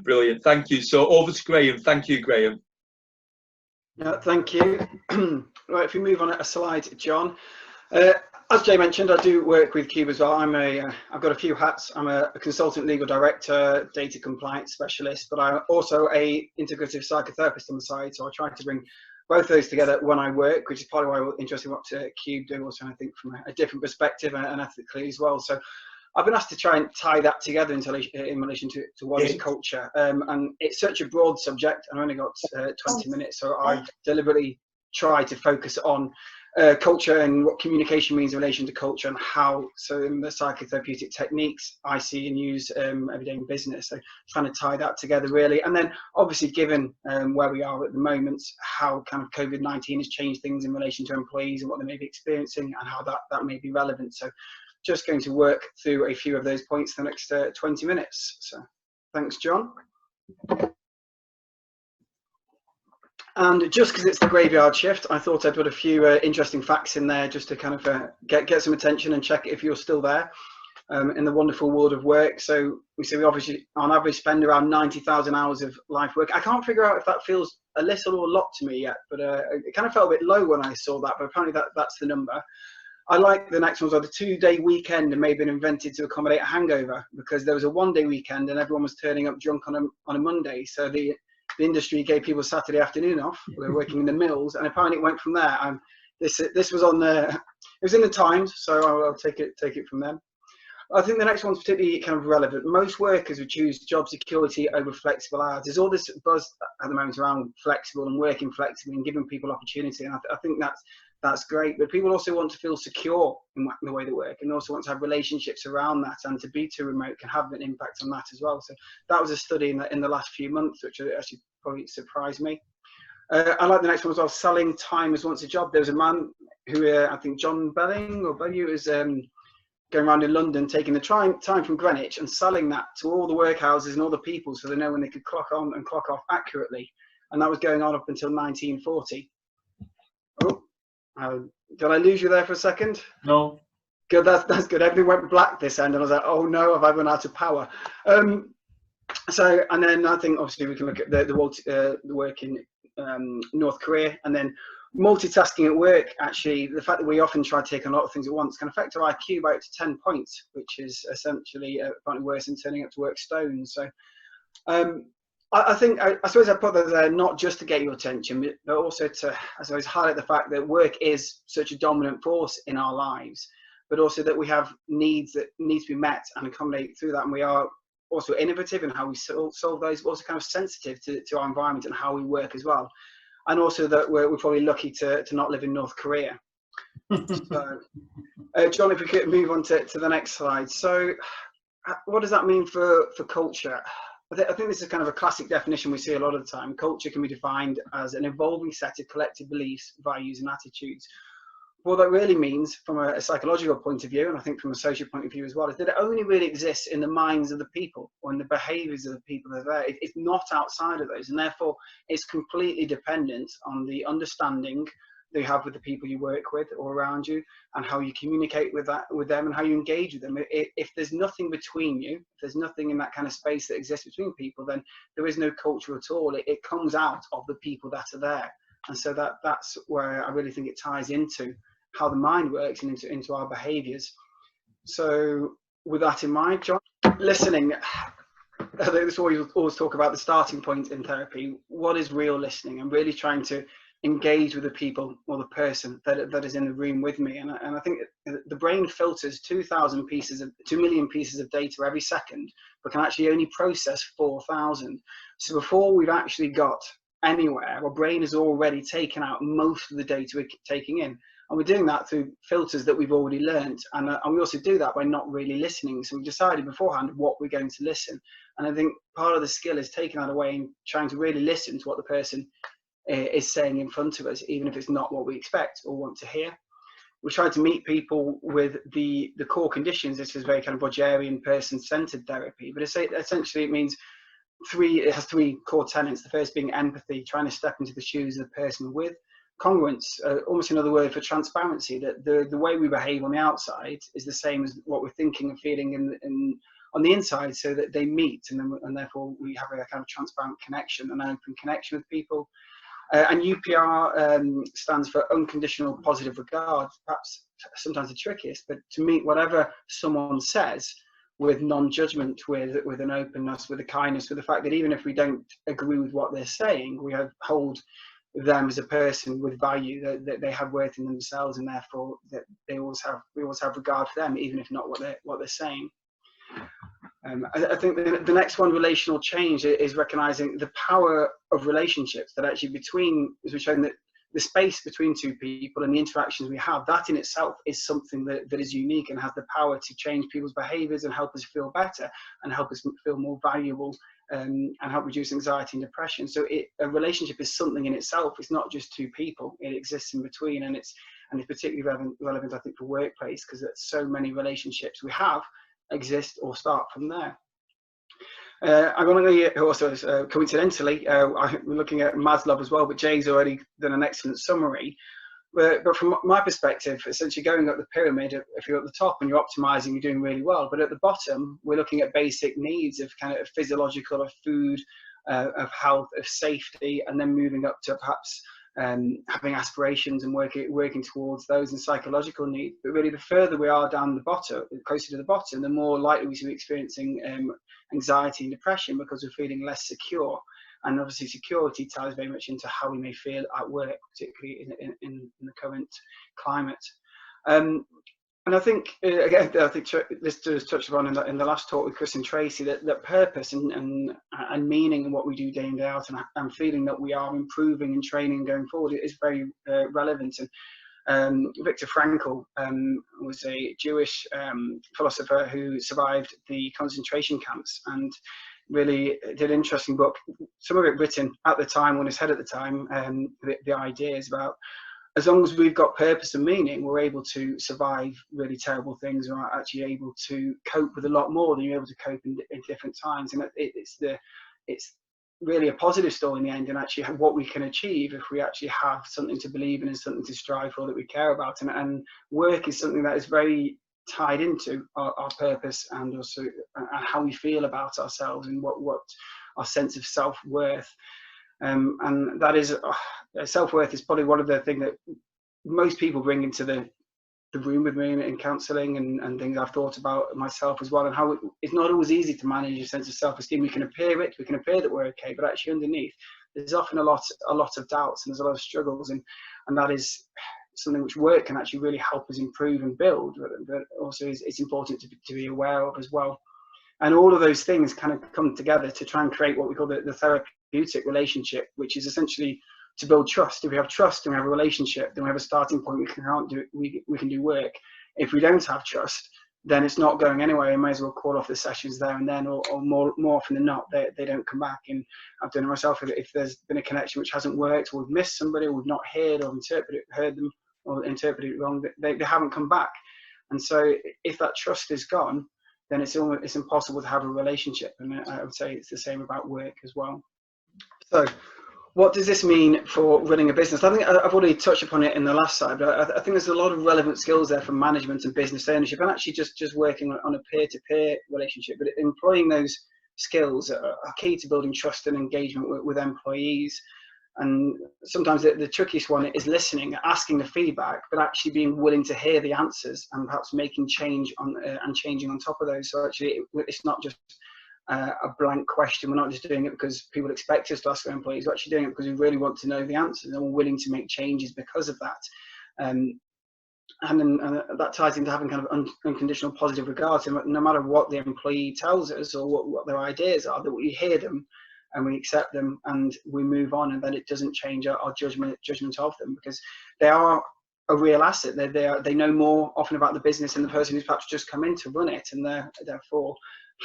Brilliant, thank you. So over to Graham. Thank you, Graham. Yeah, thank you. Right, if we move on a slide, John. As Jay mentioned, I do work with Cube as well. I've got a few hats. I'm a consultant legal director, data compliance specialist, but I'm also a integrative psychotherapist on the side. So I try to bring both those together when I work, which is partly why I'm interested in what Cube do, also I think from a different perspective and ethically as well. So I've been asked to try and tie that together in relation to what is culture. And it's such a broad subject. I've only got 20 minutes, so I've deliberately tried to focus on culture and what communication means in relation to culture, and how, so in the psychotherapeutic techniques I see and use every day in business. So trying to tie that together really. And then obviously given where we are at the moment, how kind of COVID-19 has changed things in relation to employees and what they may be experiencing, and how that may be relevant. So just going to work through a few of those points the next 20 minutes. So thanks, John. And just because it's the graveyard shift, I thought I'd put a few interesting facts in there just to kind of get some attention and check if you're still there in the wonderful world of work. So we obviously on average spend around 90,000 hours of life work. I can't figure out if that feels a little or a lot to me yet, but it kind of felt a bit low when I saw that, but apparently that's the number. I like the next ones are the 2-day weekend, and may have been invented to accommodate a hangover, because there was a 1-day weekend and everyone was turning up drunk on a Monday. So the industry gave people Saturday afternoon off. We were working in the mills, and apparently it went from there. This was on it was in the Times, so I'll take it from them. I think the next one's particularly kind of relevant. Most workers would choose job security over flexible hours. There's all this buzz at the moment around flexible and working flexibly and giving people opportunity, and I think that's great, but people also want to feel secure in the way they work, and also want to have relationships around that, and to be too remote can have an impact on that as well. So that was a study in the last few months, which actually probably surprised me. I like the next one as well, selling time as once a job. There was a man who, I think John Belling was going around in London, taking the time from Greenwich and selling that to all the workhouses and all the people, so they know when they could clock on and clock off accurately. And that was going on up until 1940. Oh, did I lose you there for a second? No. Good, that's good. Everything went black this end, and I was like, oh no, have I run out of power? So, and then I think obviously we can look at the work in North Korea, and then multitasking at work. Actually, the fact that we often try to take on a lot of things at once can affect our IQ by up to 10 points, which is essentially apparently worse than turning up to work stoned. So I suppose I put that there not just to get your attention, but also to, I suppose, highlight the fact that work is such a dominant force in our lives, but also that we have needs that need to be met and accommodate through that. And we are also innovative in how we solve those, but also kind of sensitive to our environment and how we work as well. And also that we're probably lucky to not live in North Korea. So, John, if we could move on to the next slide. So what does that mean for culture? I think this is kind of a classic definition we see a lot of the time. Culture can be defined as an evolving set of collective beliefs, values and attitudes. What that really means from a psychological point of view, and I think from a social point of view as well, is that it only really exists in the minds of the people or in the behaviours of the people that are there. It's not outside of those, and therefore it's completely dependent on the understanding that you have with the people you work with or around you, and how you communicate with them and how you engage with them. If there's nothing between you, if there's nothing in that kind of space that exists between people, then there is no culture at all. It comes out of the people that are there. And so that's where I really think it ties into how the mind works and into our behaviours. So with that in mind, John, listening, I think this always talk about the starting point in therapy. What is real listening? I'm really trying to engage with the people or the person that is in the room with me. And I think the brain filters 2 million pieces of data every second, but can actually only process 4,000. So before we've actually got anywhere, our brain has already taken out most of the data we're taking in. And we're doing that through filters that we've already learned. And we also do that by not really listening. So we decided beforehand what we're going to listen. And I think part of the skill is taking that away and trying to really listen to what the person is saying in front of us, even if it's not what we expect or want to hear. We try to meet people with the core conditions. This is very kind of Rogerian, person-centered therapy, but essentially it means it has 3 core tenets. The first being empathy, trying to step into the shoes of the person we're with. Congruence, almost another word for transparency, that the way we behave on the outside is the same as what we're thinking and feeling on the inside, so that they meet, and therefore we have a kind of transparent connection, an open connection with people. And UPR stands for unconditional positive regard, perhaps sometimes the trickiest, but to meet whatever someone says with non-judgment, with an openness, with a kindness, with the fact that even if we don't agree with what they're saying, we hold them as a person with value, that they have worth in themselves, and therefore that we always have regard for them, even if not what they're saying. I think the next one, relational change, is recognizing the power of relationships, that actually as we've shown, that the space between 2 people and the interactions we have, that in itself is something that is unique and has the power to change people's behaviors and help us feel better and help us feel more valuable, and help reduce anxiety and depression. So a relationship is something in itself. It's not just 2 people, it exists in between, and it's particularly relevant I think for workplace, because so many relationships we have exist or start from there. Ironically, also coincidentally, we're looking at Maslow as well, but Jay's already done an excellent summary. But from my perspective, essentially going up the pyramid, if you're at the top and you're optimizing, you're doing really well. But at the bottom, we're looking at basic needs of kind of physiological, of food, of health, of safety, and then moving up to perhaps having aspirations and working towards those, and psychological needs. But really, the further we are down the bottom, closer to the bottom, the more likely we should be experiencing anxiety and depression, because we're feeling less secure. And obviously security ties very much into how we may feel at work, particularly in the current climate. And I think, again, this was touched upon in the last talk with Chris and Tracy, that purpose and meaning in what we do day in, day out, and feeling that we are improving and training going forward is very relevant. And Viktor Frankl was a Jewish philosopher who survived the concentration camps, and really did an interesting book, some of it written at the time, on his head at the time, the ideas about, as long as we've got purpose and meaning, we're able to survive really terrible things, and are actually able to cope with a lot more than you're able to cope in different times. And it's really a positive story in the end, and actually what we can achieve if we actually have something to believe in and something to strive for that we care about. And work is something that is very tied into our purpose, and also how we feel about ourselves, and what our sense of self-worth. And that is self-worth is probably one of the things that most people bring into the room with me in counselling, and things I've thought about myself as well, and how it's not always easy to manage your sense of self-esteem. We can appear that we're okay, but actually underneath there's often a lot of doubts, and there's a lot of struggles, and that is something which work can actually really help us improve and build, but also it's important to be aware of as well. And all of those things kind of come together to try and create what we call the therapeutic relationship, which is essentially to build trust. If we have trust and we have a relationship, then we have a starting point. We can do work. If we don't have trust, then it's not going anywhere. You may as well call off the sessions there and then, or more often than not, they don't come back. And I've done it myself. If there's been a connection which hasn't worked, or we've missed somebody, or we've not heard or heard them or interpreted it wrong, they haven't come back. And so if that trust is gone, then it's impossible to have a relationship. And I would say it's the same about work as well. So what does this mean for running a business? I think I've already touched upon it in the last slide, but I think there's a lot of relevant skills there for management and business ownership, and actually just working on a peer-to-peer relationship. But employing those skills are key to building trust and engagement with employees. And sometimes the trickiest one is listening, asking the feedback, but actually being willing to hear the answers, and perhaps making change and changing on top of those. So actually it's not just a blank question. We're not just doing it because people expect us to ask our employees. We're actually doing it because we really want to know the answers, and we're willing to make changes because of that. And that ties into having kind of unconditional positive regard. So no matter what the employee tells us or what their ideas are, that we hear them and we accept them and we move on, and then it doesn't change our judgment of them, because they are a real asset. They know more often about the business than the person who's perhaps just come in to run it, and therefore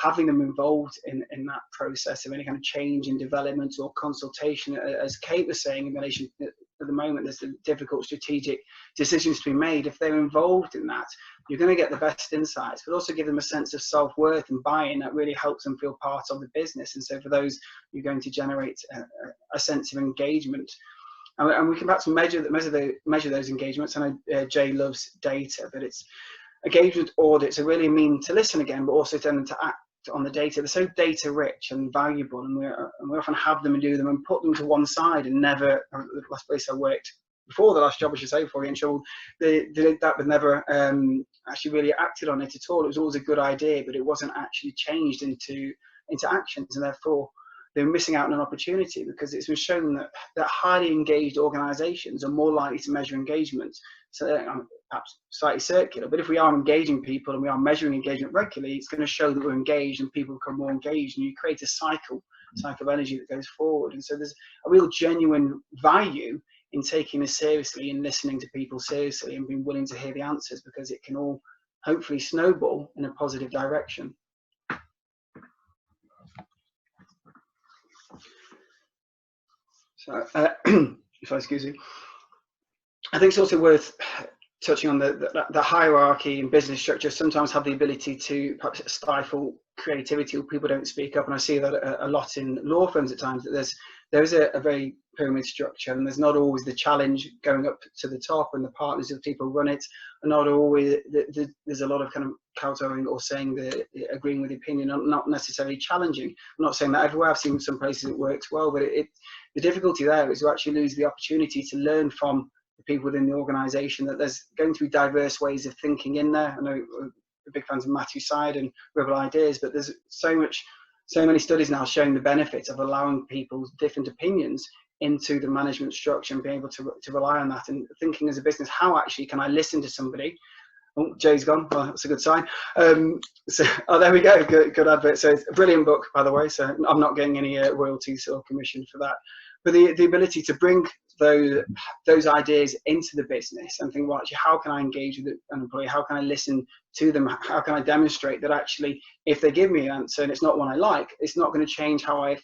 having them involved in that process of any kind of change and development or consultation, as Kate was saying, in relation at the moment there's difficult strategic decisions to be made. If they're involved in that, you're going to get the best insights, but also give them a sense of self-worth and buy-in that really helps them feel part of the business. And so for those, you're going to generate a sense of engagement. And we can perhaps measure those engagements. I know Jay loves data, but it's engagement audits are really a mean to listen again, but also then to act on the data. They're so data rich and valuable, and we often have them and do them and put them to one side and never. The last place I worked, before the last job, I should say, before getting trouble, they did that, but never actually really acted on it at all. It was always a good idea, but it wasn't actually changed into actions, and therefore they're missing out on an opportunity, because it's been shown that highly engaged organisations are more likely to measure engagement. So perhaps slightly circular, but if we are engaging people and we are measuring engagement regularly, it's going to show that we're engaged and people become more engaged, and you create a cycle of energy that goes forward. And so there's a real genuine value in taking this seriously and listening to people seriously and being willing to hear the answers, because it can all hopefully snowball in a positive direction. So, if I excuse me, I think it's also worth touching on the hierarchy and business structure sometimes have the ability to perhaps stifle creativity, or people don't speak up. And I see that a lot in law firms at times, that there is a very pyramid structure, and there's not always the challenge going up to the top, and the partners of people run it are not always, there's a lot of kind of kowtowing or saying agreeing with the opinion, not necessarily challenging. I'm not saying that everywhere. I've seen some places it works well, but the difficulty there is you actually lose the opportunity to learn from the people within the organisation, that there's going to be diverse ways of thinking in there. I know we're big fans of Matthew's side and Rebel Ideas, but there's so many studies now showing the benefits of allowing people's different opinions into the management structure and being able to rely on that, and thinking as a business, how actually can I listen to somebody? Oh, Jay's gone. Well, that's a good sign. There we go. Good advert. So it's a brilliant book, by the way. So I'm not getting any royalties or commission for that. But the ability to bring those ideas into the business and think, well, actually, how can I engage with an employee? How can I listen to them? How can I demonstrate that actually, if they give me an answer and it's not one I like, it's not going to change how I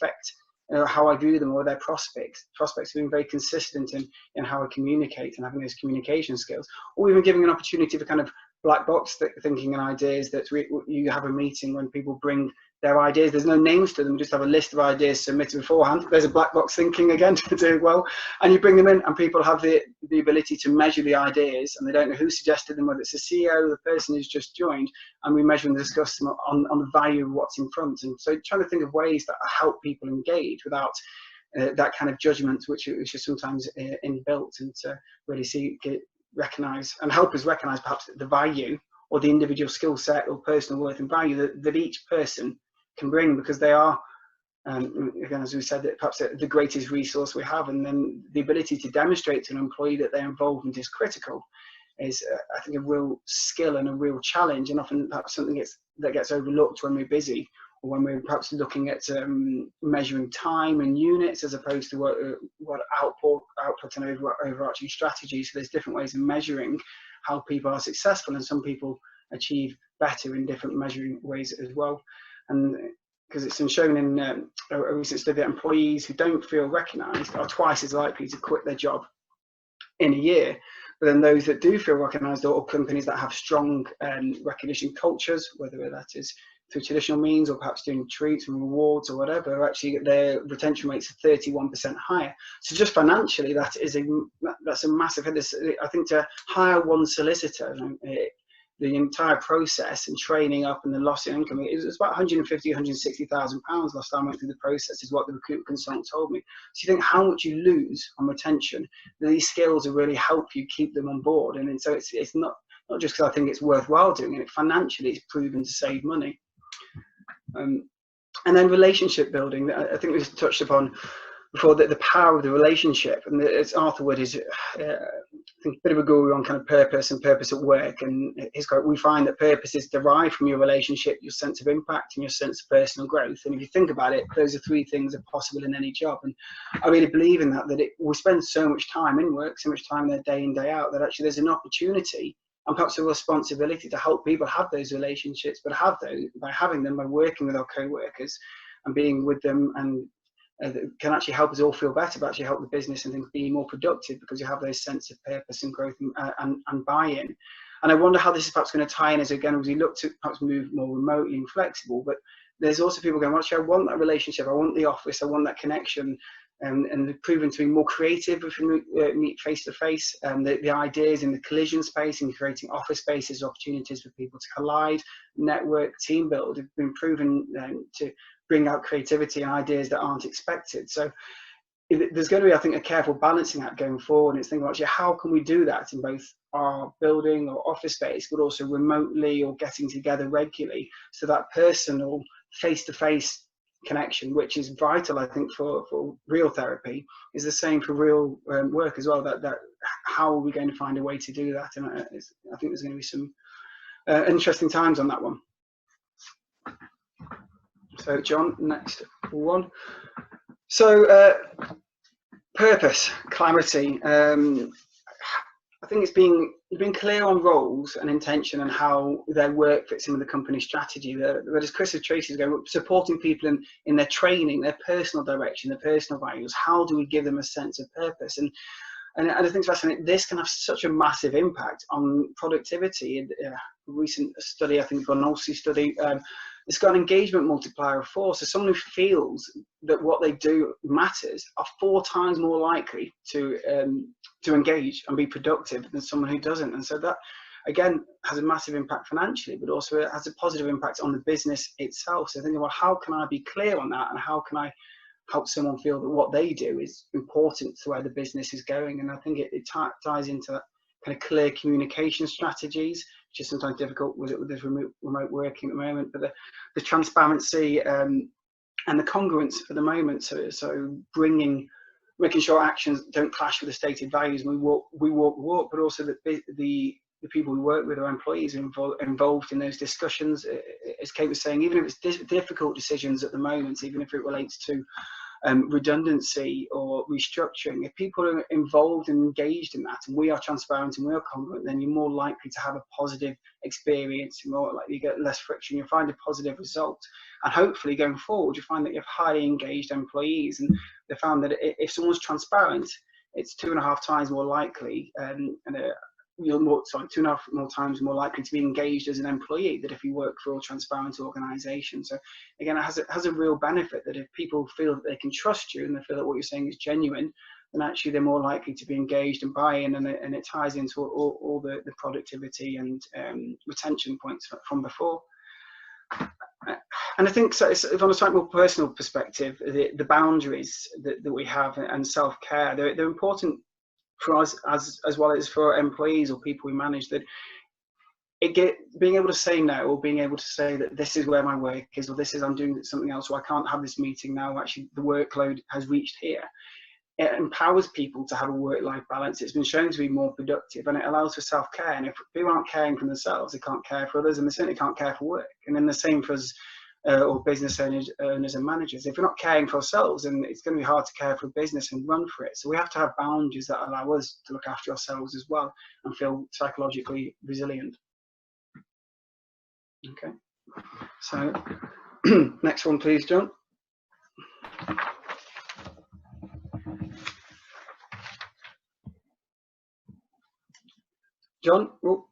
how I view them or their prospects. Prospects being very consistent in how I communicate and having those communication skills, or even giving an opportunity for kind of black box thinking and ideas, that you have a meeting when people bring their ideas. There's no names to them, just have a list of ideas submitted beforehand. There's a black box thinking again to do well, and you bring them in, and people have the ability to measure the ideas, and they don't know who suggested them, whether it's the CEO or the person who's just joined, and we measure and discuss them on the value of what's in front. And so trying to think of ways that help people engage without that kind of judgment, which is sometimes inbuilt, and to really recognize and help us recognize perhaps the value or the individual skill set or personal worth and value that each person can bring, because they are, again, as we said, that perhaps the greatest resource we have. And then the ability to demonstrate to an employee that their involvement is critical is, I think, a real skill and a real challenge, and often perhaps something that gets overlooked when we're busy, or when we're perhaps looking at measuring time and units, as opposed to what output and overarching strategies. So there's different ways of measuring how people are successful, and some people achieve better in different measuring ways as well. And because it's been shown in a recent study that employees who don't feel recognised are twice as likely to quit their job in a year. But then those that do feel recognised, or companies that have strong recognition cultures, whether that is through traditional means or perhaps doing treats and rewards or whatever, actually their retention rates are 31% higher. So just financially, that's a massive hit. I think to hire one solicitor, the entire process and training up and the loss in income, it was about £150,000, £160,000 last time I went through the process, is what the recruitment consultant told me. So you think how much you lose on retention. These skills will really help you keep them on board. And so it's not just because I think it's worthwhile doing it, financially it's proven to save money. And then relationship building, I think we touched upon before, the power of the relationship. And it's Arthur Wood is, I think, a bit of a guru on kind of purpose and purpose at work. And his quote, we find that purpose is derived from your relationship, your sense of impact, and your sense of personal growth. And if you think about it, those are three things that are possible in any job. And I really believe in that, we spend so much time in work, so much time there day in, day out, that actually there's an opportunity and perhaps a responsibility to help people have those relationships, but have those by having them, by working with our co-workers and being with them, and can actually help us all feel better, but actually help the business and things be more productive, because you have those sense of purpose and growth and buy-in. And I wonder how this is perhaps going to tie in as we look to perhaps move more remotely and flexible. But there's also people going, well, actually, I want that relationship, I want the office, I want that connection. And proving to be more creative if we meet face to face, and the ideas in the collision space and creating office spaces, opportunities for people to collide, network, team build, have been proven to bring out creativity and ideas that aren't expected. So there's going to be, I think, a careful balancing act going forward. And it's thinking, actually, how can we do that in both our building or office space, but also remotely or getting together regularly, so that personal face-to-face connection, which is vital, I think, for real therapy, is the same for real work as well. That how are we going to find a way to do that? And I think there's going to be some interesting times on that one. So John, next one. So purpose, clarity. I think it's being clear on roles and intention and how their work fits in with the company strategy. But as Chris and Tracy is going, supporting people in their training, their personal direction, their personal values. How do we give them a sense of purpose? And I think it's fascinating. This can have such a massive impact on productivity. A recent study, I think, an Olsey study, it's got an engagement multiplier of 4. So someone who feels that what they do matters are 4 times more likely to engage and be productive than someone who doesn't. And so that, again, has a massive impact financially, but also it has a positive impact on the business itself. So thinking about how can I be clear on that, and how can I help someone feel that what they do is important to where the business is going. And I think it ties into that kind of clear communication strategies, which is sometimes difficult with this remote working at the moment, but the transparency and the congruence for the moment. So making sure actions don't clash with the stated values. We walk the walk, but also that the people we work with, our employees, are involved in those discussions. As Kate was saying, even if it's difficult decisions at the moment, even if it relates to redundancy or restructuring, if people are involved and engaged in that, and we are transparent and we are congruent, then you're more likely to have a positive experience, you're more likely to get less friction, you'll find a positive result. And hopefully going forward, you find that you have highly engaged employees, and they found that if someone's transparent, it's 2.5 times more likely, you're 2.5 more times more likely to be engaged as an employee than if you work for a transparent organisation. So again, it has a real benefit that if people feel that they can trust you and they feel that what you're saying is genuine, then actually they're more likely to be engaged and buy in, and it ties into all the productivity and retention points from before. And I think, so from a slightly more personal perspective, the boundaries that we have and self-care, they're important for us as well as for employees or people we manage, that being able to say no, or being able to say that this is where my work is, or this is, I'm doing something else, or I can't have this meeting now, actually the workload has reached here. It empowers people to have a work-life balance. It's been shown to be more productive, and it allows for self-care. And if people aren't caring for themselves, they can't care for others, and they certainly can't care for work. And then the same for us, or business owners and managers. If we're not caring for ourselves, then it's going to be hard to care for a business and run for it. So we have to have boundaries that allow us to look after ourselves as well and feel psychologically resilient. Okay, so next one, please, John. John, oh,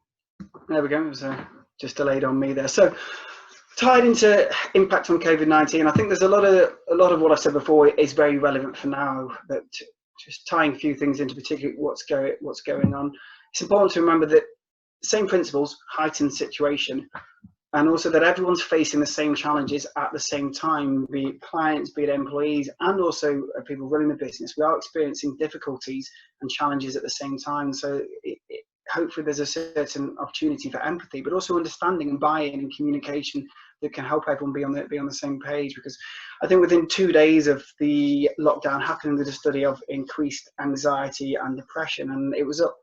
there we go. It was just delayed on me there. So, tied into impact on COVID-19, I think there's a lot of what I said before is very relevant for now. But just tying a few things into particularly what's going on, it's important to remember that same principles, heightened situation, and also that everyone's facing the same challenges at the same time, be it clients, be it employees, and also people running the business. We are experiencing difficulties and challenges at the same time. So hopefully there's a certain opportunity for empathy, but also understanding and buy-in and communication that can help everyone be on the same page. Because I think within 2 days of the lockdown happening, there's a study of increased anxiety and depression, and it was up.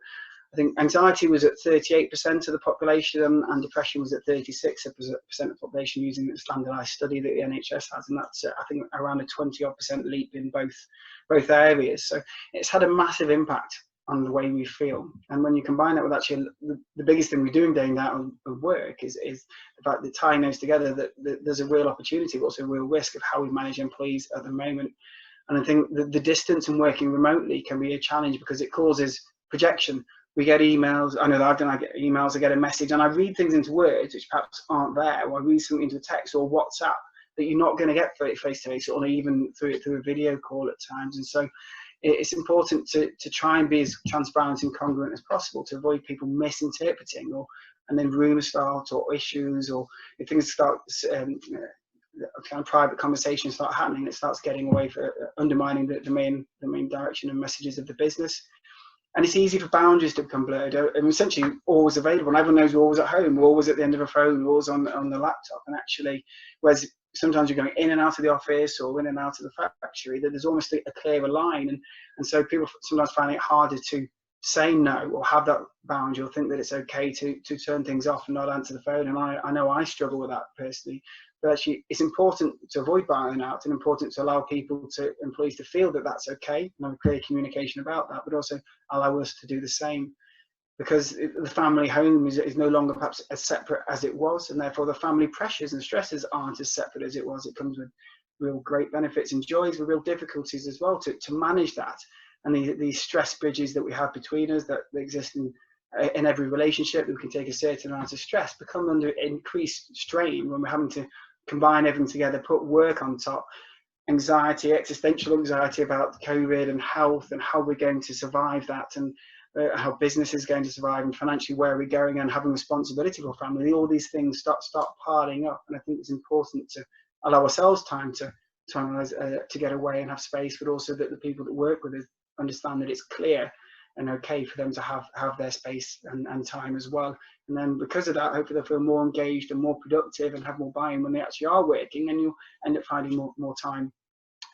I think anxiety was at 38% of the population, and depression was at 36% of the population, using the standardised study that the NHS has, and that's I think around a 20% leap in both areas. So it's had a massive impact on the way we feel. And when you combine that with actually the biggest thing we're doing day in day out of work is the fact that tying those together, that there's a real opportunity, but also a real risk of how we manage employees at the moment. And I think the distance and working remotely can be a challenge because it causes projection. We get emails, I know that I've done, I get emails, I get a message, and I read things into words which perhaps aren't there, or I read something into a text or WhatsApp that you're not going to get face to face, or even through a video call at times. And so it's important to try and be as transparent and congruent as possible to avoid people misinterpreting, and then rumours start, or issues, or if things start, kind of private conversations start happening, it starts getting away for undermining the main direction and messages of the business. And it's easy for boundaries to become blurred. I'm essentially always available, and everyone knows we're always at home, we're always at the end of a phone, we're always on the laptop. And actually, whereas sometimes you're going in and out of the office or in and out of the factory, there's almost a clearer line. And so people sometimes find it harder to say no, or have that boundary, or think that it's okay to turn things off and not answer the phone. And I know I struggle with that personally. But actually, it's important to avoid burnout, and important to allow employees to feel that that's okay, and have clear communication about that, but also allow us to do the same. Because the family home is no longer perhaps as separate as it was, and therefore the family pressures and stresses aren't as separate as it was. It comes with real great benefits and joys, with real difficulties as well to manage that. And these stress bridges that we have between us, that exist in every relationship, that we can take a certain amount of stress, become under increased strain when we're having to combine everything together, put work on top, anxiety, existential anxiety about COVID and health, and how we're going to survive that, and how business is going to survive, and financially where we're going, and having responsibility for family. All these things start piling up, and I think it's important to allow ourselves time to get away and have space, but also that the people that work with us understand that it's clear and okay for them to have their space and time as well. And then because of that, hopefully they'll feel more engaged and more productive and have more buy-in when they actually are working, and you'll end up finding more time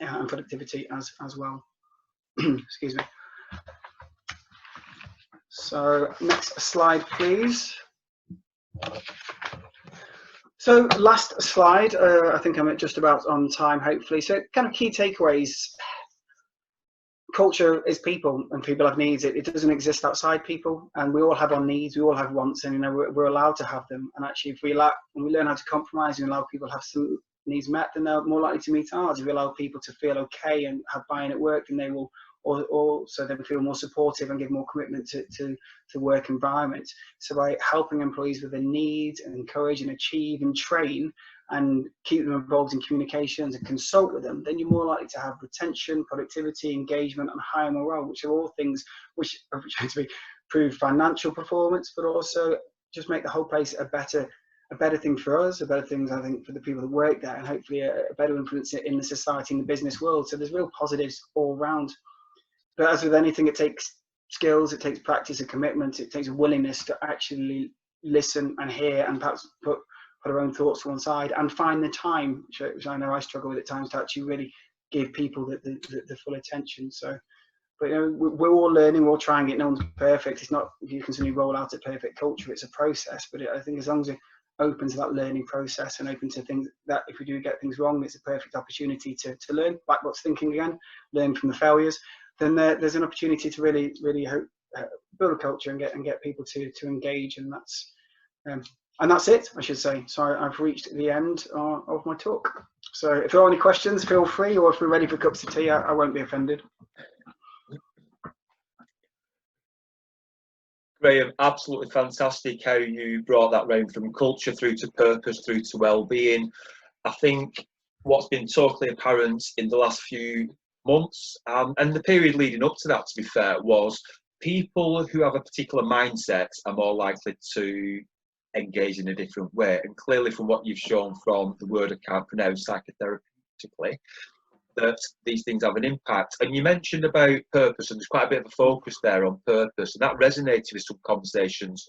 and productivity as well. Excuse me. So next slide, please. So last slide, I think I'm just about on time, hopefully. So kind of key takeaways. Culture is people, and people have needs. It doesn't exist outside people, and we all have our needs, we all have wants, and we're allowed to have them. And actually, if we learn how to compromise and allow people to have some needs met, then they're more likely to meet ours. If we allow people to feel okay and have buy-in at work, then they will also then feel more supportive and give more commitment to work environment. So by helping employees with their needs, and encourage and achieve and train and keep them involved in communications and consult with them, then you're more likely to have retention, productivity, engagement, and higher morale, which are all things which are trying to improve financial performance, but also just make the whole place a better thing for us, a better thing, I think, for the people that work there, and hopefully a better influence in the society and the business world. So there's real positives all round. But as with anything, it takes skills, it takes practice and commitment, it takes a willingness to actually listen and hear, and perhaps put our own thoughts to one side, and find the time, which I know I struggle with at times, to actually really give people the full attention. So, but we're all learning, we're all trying it. No one's perfect. It's not, you can suddenly roll out a perfect culture. It's a process. But I think as long as we're open to that learning process, and open to things that if we do get things wrong, it's a perfect opportunity to learn, black box thinking again, learn from the failures. Then there's an opportunity to really build a culture and get people to engage, and that's it, I should say. So I've reached the end of my talk. So if there are any questions, feel free, or if we're ready for cups of tea, I won't be offended. Graham, absolutely fantastic how you brought that round from culture through to purpose, through to well-being. I think what's been totally apparent in the last few months, and the period leading up to that, to be fair, was people who have a particular mindset are more likely to engage in a different way. And clearly from what you've shown from the word I can't pronounce, psychotherapeutically, that these things have an impact. And you mentioned about purpose, and there's quite a bit of a focus there on purpose, and that resonated with some conversations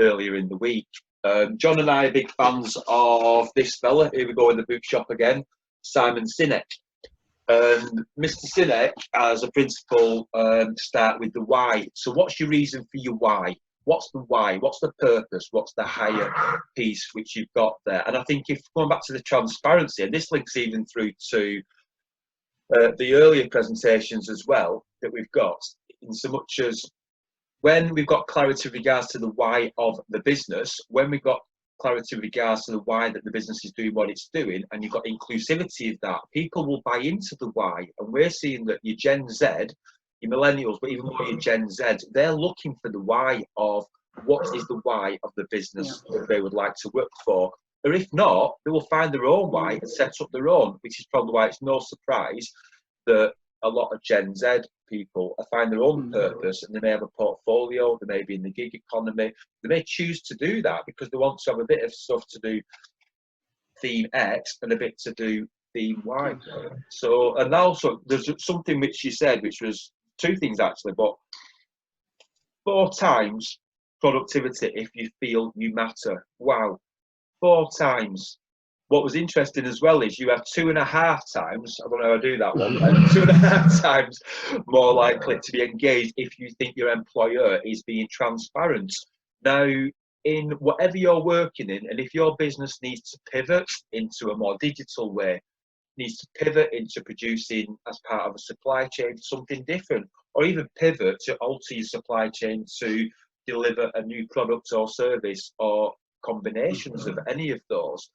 earlier in the week. John and I are big fans of this fella. Here we go in the bookshop again, Simon Sinek. And Mr. Sinek, as a principle, start with the why. So what's your reason for your why? What's the why? What's the purpose? What's the higher piece which you've got there? And I think if going back to the transparency, and this links even through to the earlier presentations as well that we've got, in so much as when we've got clarity with regards to the why of the business, when we've got clarity with regards to the why that the business is doing what it's doing, and you've got inclusivity of that, people will buy into the why. And we're seeing that your Gen Z, your millennials, but even more your Gen Z, they're looking for the why of what is the why of the business that they would like to work for. Or if not, they will find their own why and set up their own, which is probably why it's no surprise that a lot of Gen Z people find their own purpose, and they may have a portfolio, they may be in the gig economy, they may choose to do that because they want to have a bit of stuff to do theme X and a bit to do theme Y. So, and also there's something which you said, which was two things actually, but 4 times productivity if you feel you matter. Wow, 4 times. What was interesting as well is you have 2.5 times, I don't know how I do that one, 2.5 times more likely to be engaged if you think your employer is being transparent. Now, in whatever you're working in, and if your business needs to pivot into a more digital way, needs to pivot into producing as part of a supply chain something different, or even pivot to alter your supply chain to deliver a new product or service, or combinations of any of those.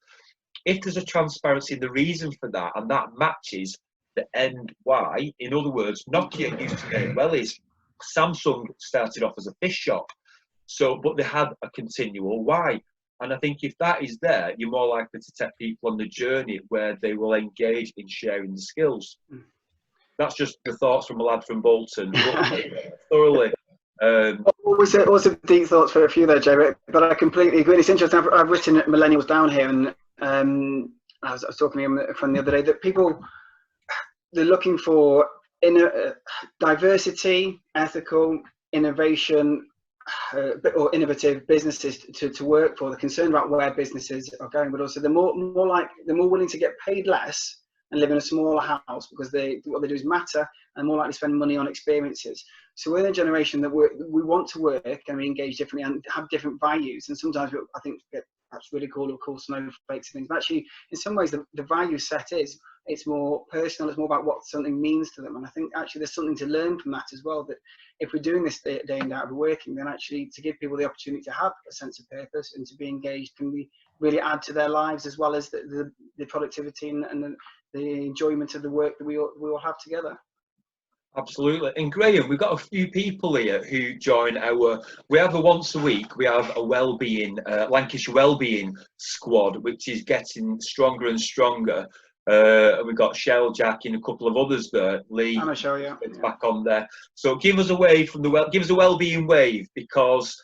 If there's a transparency in the reason for that, and that matches the end why, in other words, Nokia used to make wellies. Samsung started off as a fish shop, but they had a continual why. And I think if that is there, you're more likely to take people on the journey where they will engage in sharing the skills. That's just the thoughts from a lad from Bolton. Thoroughly. Also deep thoughts for a few there, Jay, but I completely agree. It's interesting. I've written millennials down here, and I was talking to him from the other day that people, they're looking for diversity, ethical, innovation, or innovative businesses to work for. They're concerned about where businesses are going, but also they're more willing to get paid less and live in a smaller house because what they do is matter, and more likely to spend money on experiences. So we're in a generation that we want to work and we engage differently and have different values. And sometimes I think that's really cool, of course, snowflakes and things. But actually, in some ways, the value set it's more personal. It's more about what something means to them. And I think actually there's something to learn from that as well. That if we're doing this day in, day out, we're working, then actually to give people the opportunity to have a sense of purpose and to be engaged can really add to their lives, as well as the productivity and the enjoyment of the work that we all have together. Absolutely. And Graham, we've got a few people here who join we have once a week, we have a wellbeing, Lancashire wellbeing squad, which is getting stronger and stronger. And we've got Cheryl, Jackie, and a couple of others there. Lee, I'm sure, yeah. It's back on there. So give us a wave from give us a wellbeing wave, because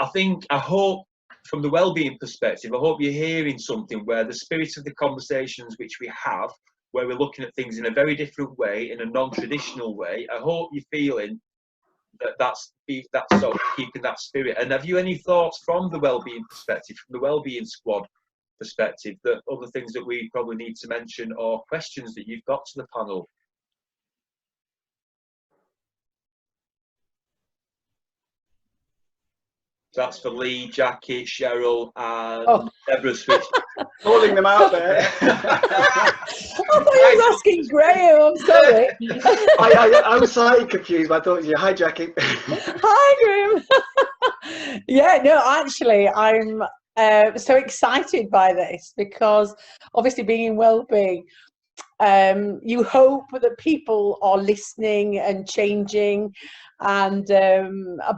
I hope from the wellbeing perspective, I hope you're hearing something where the spirit of the conversations which we have, where we're looking at things in a very different way, in a non-traditional way. I hope you're feeling that's sort of keeping that spirit. And have you any thoughts from the wellbeing perspective, from the wellbeing squad perspective, that other things that we probably need to mention, or questions that you've got to the panel? That's for Lee, Jackie, Cheryl, and Deborah Switch. Calling them out there. I thought you were asking Graham. I'm sorry. I was slightly confused, but I thought you. Hi, Jackie. Hi, Graham. Yeah, no, actually, I'm so excited by this, because obviously being in wellbeing, you hope that people are listening and changing, and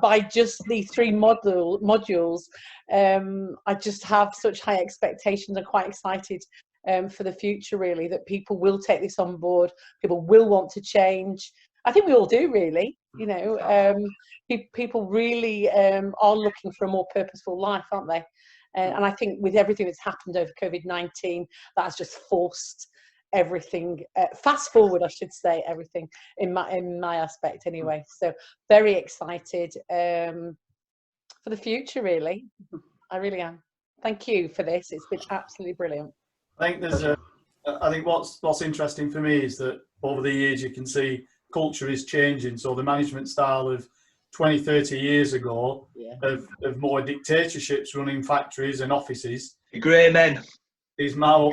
by just these 3 modules, I just have such high expectations. I'm quite excited for the future, really, that people will take this on board, people will want to change. I think we all do, really. You know, people really are looking for a more purposeful life, aren't they? And I think with everything that's happened over COVID-19, that has just forced everything, fast forward, I should say, everything in my aspect anyway. So very excited for the future, really. I really am. Thank you for this. It's been absolutely brilliant. I think I think what's interesting for me is that over the years you can see culture is changing. So the management style of 20, 30 years ago of more dictatorships running factories and offices. The grey men. Is now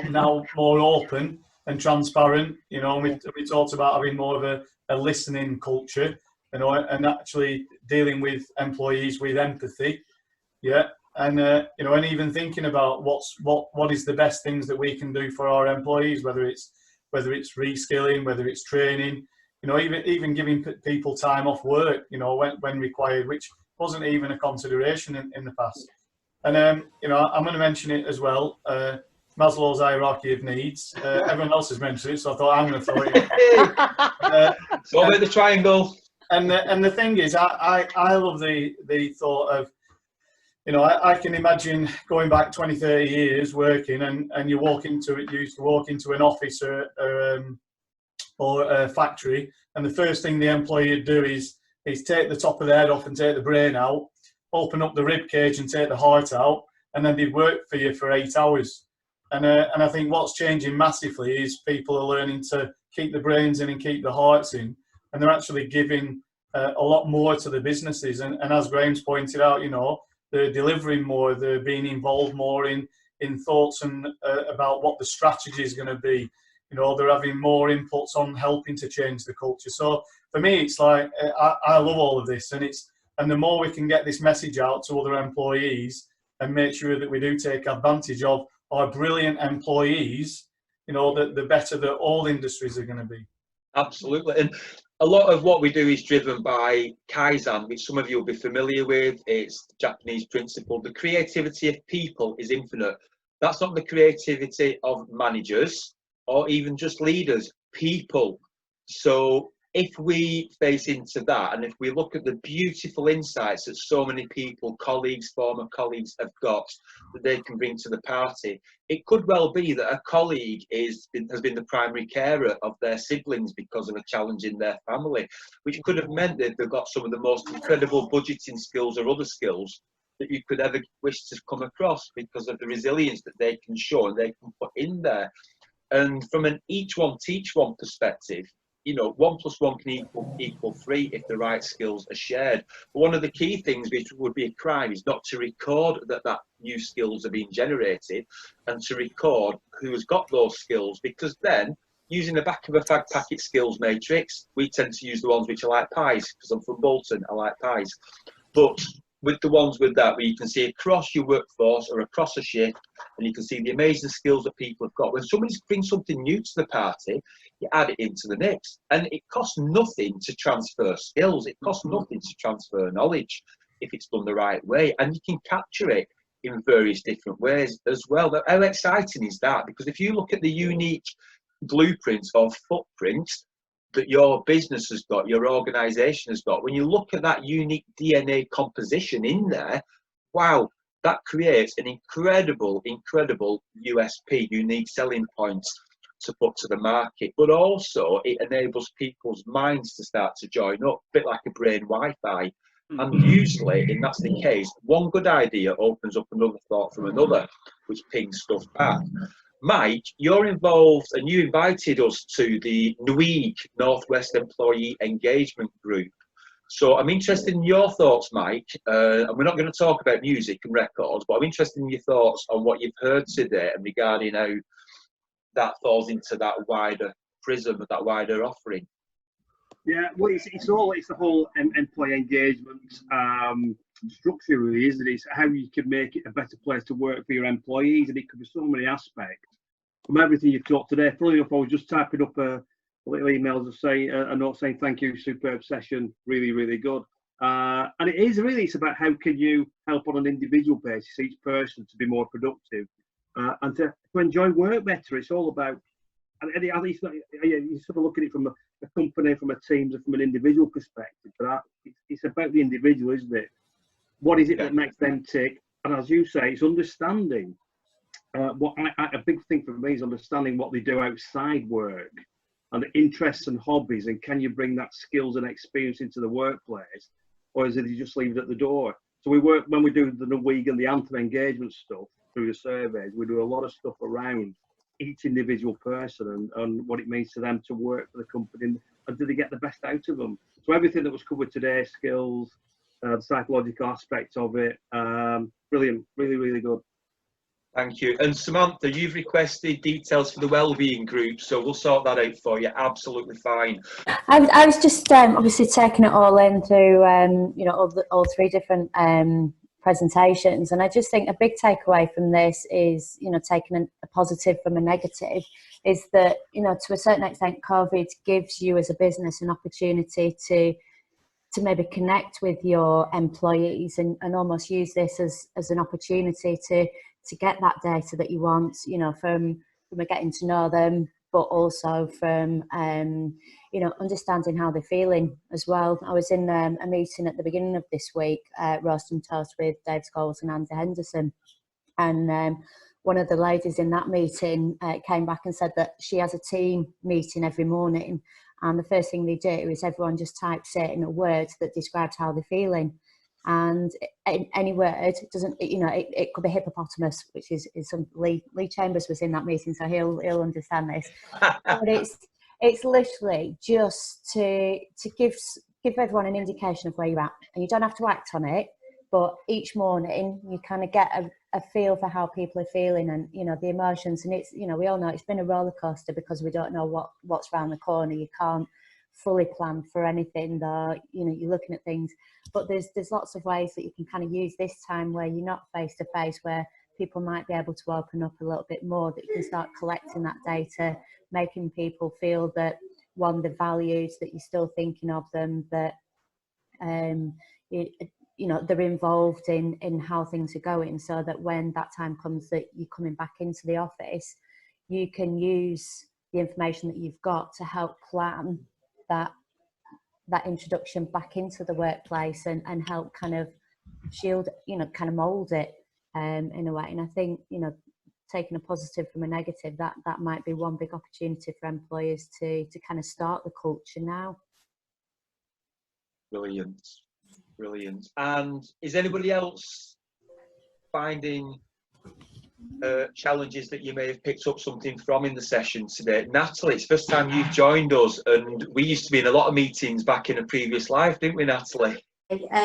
more open and transparent. You know, we talked about having more of a listening culture, you know, and actually dealing with employees with empathy. Yeah. And you know, and even thinking about what is the best things that we can do for our employees, whether it's reskilling, whether it's training, you know, even giving people time off work, you know, when required, which wasn't even a consideration in the past. And you know, I'm going to mention it as well. Maslow's hierarchy of needs. Everyone else has mentioned it, so I thought I'm going to throw it in. So about the triangle. And the thing is, I love the thought of, you know, I can imagine going back 20, 30 years working, and you used to walk into an office or a factory, and the first thing the employee would do is take the top of the head off and take the brain out, open up the rib cage and take the heart out, and then they'd work for you for 8 hours. And I think what's changing massively is people are learning to keep the brains in and keep the hearts in, and they're actually giving a lot more to the businesses. And as Graham's pointed out, you know, they're delivering more, they're being involved more in thoughts and about what the strategy is going to be. You know, they're having more inputs on helping to change the culture. So for me, it's like I love all of this, and the more we can get this message out to other employees and make sure that we do take advantage of our brilliant employees, you know, the better that all industries are going to be. Absolutely. And a lot of what we do is driven by Kaizen, which some of you will be familiar with. It's the Japanese principle. The creativity of people is infinite. That's not the creativity of managers or even just leaders, people. So if we face into that, and if we look at the beautiful insights that so many people, colleagues, former colleagues have got that they can bring to the party, it could well be that a colleague has been the primary carer of their siblings because of a challenge in their family, which could have meant that they've got some of the most incredible budgeting skills or other skills that you could ever wish to come across because of the resilience that they can show and they can put in there. And from an each one teach one perspective, you know, 1 + 1 can equal 3 if the right skills are shared. But one of the key things which would be a crime is not to record that new skills are being generated and to record who has got those skills, because then using the back of a fag packet skills matrix, we tend to use the ones which are like pies, because I'm from Bolton, I like pies. But with the ones with that, where you can see across your workforce or across a shift, and you can see the amazing skills that people have got. When somebody brings something new to the party, you add it into the mix. And it costs nothing to transfer skills. It costs nothing to transfer knowledge if it's done the right way. And you can capture it in various different ways as well. But how exciting is that? Because if you look at the unique blueprints or footprints that your business has got, your organization has got, when you look at that unique DNA composition in there, wow, that creates an incredible USP, unique selling points to put to the market. But also it enables people's minds to start to join up, a bit like a brain Wi-Fi. And usually, and that's the case, one good idea opens up another thought from another, which pings stuff back. Mike, you're involved, and you invited us to the NWEG, Northwest Employee Engagement Group. So I'm interested in your thoughts, Mike, and we're not going to talk about music and records, but I'm interested in your thoughts on what you've heard today and regarding how that falls into that wider prism, that wider offering. Yeah, well, it's the whole employee engagement structure, really, isn't it? It's how you can make it a better place to work for your employees, and it could be so many aspects. From everything you've talked today, funnily enough, I was just typing up a little email to say a note saying thank you, superb session, really, really good. And it's about how can you help on an individual basis each person to be more productive and to enjoy work better. It's all about, and it's not, you sort of look at it from a company, from a team, from an individual perspective, but it's about the individual, isn't it? What is it that makes them tick? And as you say, it's understanding. A big thing for me is understanding what they do outside work and the interests and hobbies, and can you bring that skills and experience into the workplace, or is it you just leave it at the door? So we work, when we do the NWEG and the Anthem engagement stuff, through the surveys, we do a lot of stuff around each individual person and what it means to them to work for the company, and do they get the best out of them. So everything that was covered today, skills, the psychological aspects of it, brilliant, really, really good. Thank you. And Samantha, you've requested details for the wellbeing group, so we'll sort that out for you. Absolutely fine. I was just obviously taking it all in through you know, all three different presentations, and I just think a big takeaway from this is, you know, taking a positive from a negative, is that, you know, to a certain extent COVID gives you as a business an opportunity to maybe connect with your employees and almost use this as an opportunity to get that data that you want, you know, from getting to know them, but also from you know, understanding how they're feeling as well. I was in a meeting at the beginning of this week, Roast and Toast, with Dave Scholes and Andy Henderson, and one of the ladies in that meeting came back and said that she has a team meeting every morning, and the first thing they do is everyone just types it in a word that describes how they're feeling. And any word doesn't, you know, it could be hippopotamus, which is some Lee Chambers was in that meeting, so he'll understand this. But it's literally just to give everyone an indication of where you're at, and you don't have to act on it, but each morning you kind of get a feel for how people are feeling, and, you know, the emotions. And it's, you know, we all know it's been a roller coaster because we don't know what's around the corner. You can't fully plan for anything, though, you know, you're looking at things, but there's lots of ways that you can kind of use this time where you're not face to face, where people might be able to open up a little bit more, that you can start collecting that data, making people feel that, one, they're valued, that you're still thinking of them, that you know, they're involved in how things are going, so that when that time comes that you're coming back into the office, you can use the information that you've got to help plan that introduction back into the workplace, and help kind of shield, you know, kind of mold it in a way. And I think, you know, taking a positive from a negative, that might be one big opportunity for employers to kind of start the culture now. Brilliant. And is anybody else finding challenges that you may have picked up something from in the session today? Natalie, it's the first time you've joined us, and we used to be in a lot of meetings back in a previous life, didn't we, Natalie?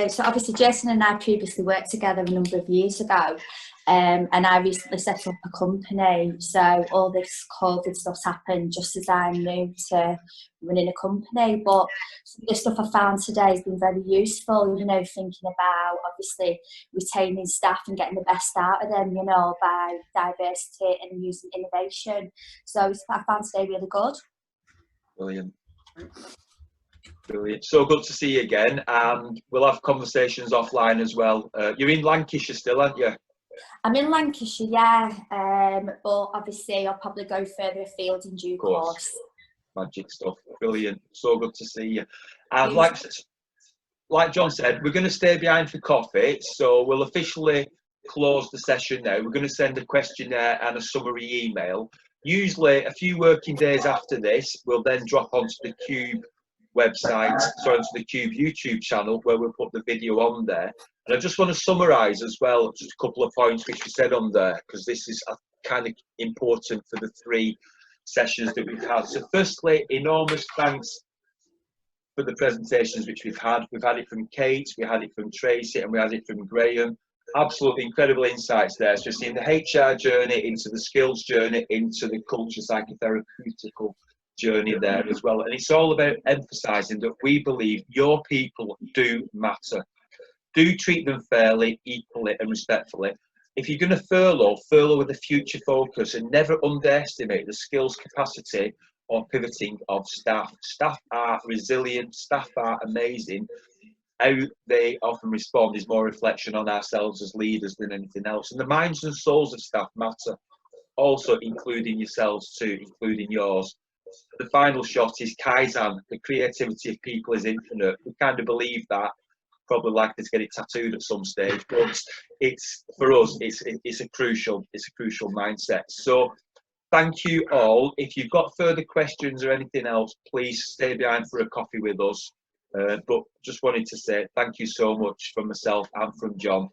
So obviously Jason and I previously worked together a number of years ago, and I recently set up a company, so all this COVID stuff's happened just as I'm new to running a company. But the stuff I found today has been very useful, you know, thinking about obviously retaining staff and getting the best out of them, you know, by diversity and using innovation. So I found today really good. Brilliant. So good to see you again, and we'll have conversations offline as well. You're in Lancashire still, aren't you? I'm in Lancashire, yeah, but obviously I'll probably go further afield in due course. Magic stuff. Brilliant. So good to see you. And like John said, we're going to stay behind for coffee, so we'll officially close the session now. We're going to send a questionnaire and a summary email. Usually a few working days after this, we'll then drop onto the Cube website, sorry, onto the Cube YouTube channel, where we'll put the video on there. And I just want to summarise as well just a couple of points which we said on there, because this is kind of important for the three sessions that we've had. So firstly, enormous thanks for the presentations which we've had. We've had it from Kate, we had it from Tracy, and we had it from Graham. Absolutely incredible insights there. So seeing the HR journey into the skills journey, into the culture psychotherapeutical journey there as well. And it's all about emphasising that we believe your people do matter. Do treat them fairly, equally and respectfully. If you're going to furlough with a future focus, and never underestimate the skills, capacity or pivoting of staff. Staff are resilient, staff are amazing. How they often respond is more reflection on ourselves as leaders than anything else. And the minds and souls of staff matter, also including yourselves too, including yours. The final shot is Kaizen. The creativity of people is infinite. We kind of believe that. Probably like to get it tattooed at some stage, but it's, for us, it's a crucial mindset. So thank you all. If you've got further questions or anything else, please stay behind for a coffee with us. But just wanted to say thank you so much from myself and from John.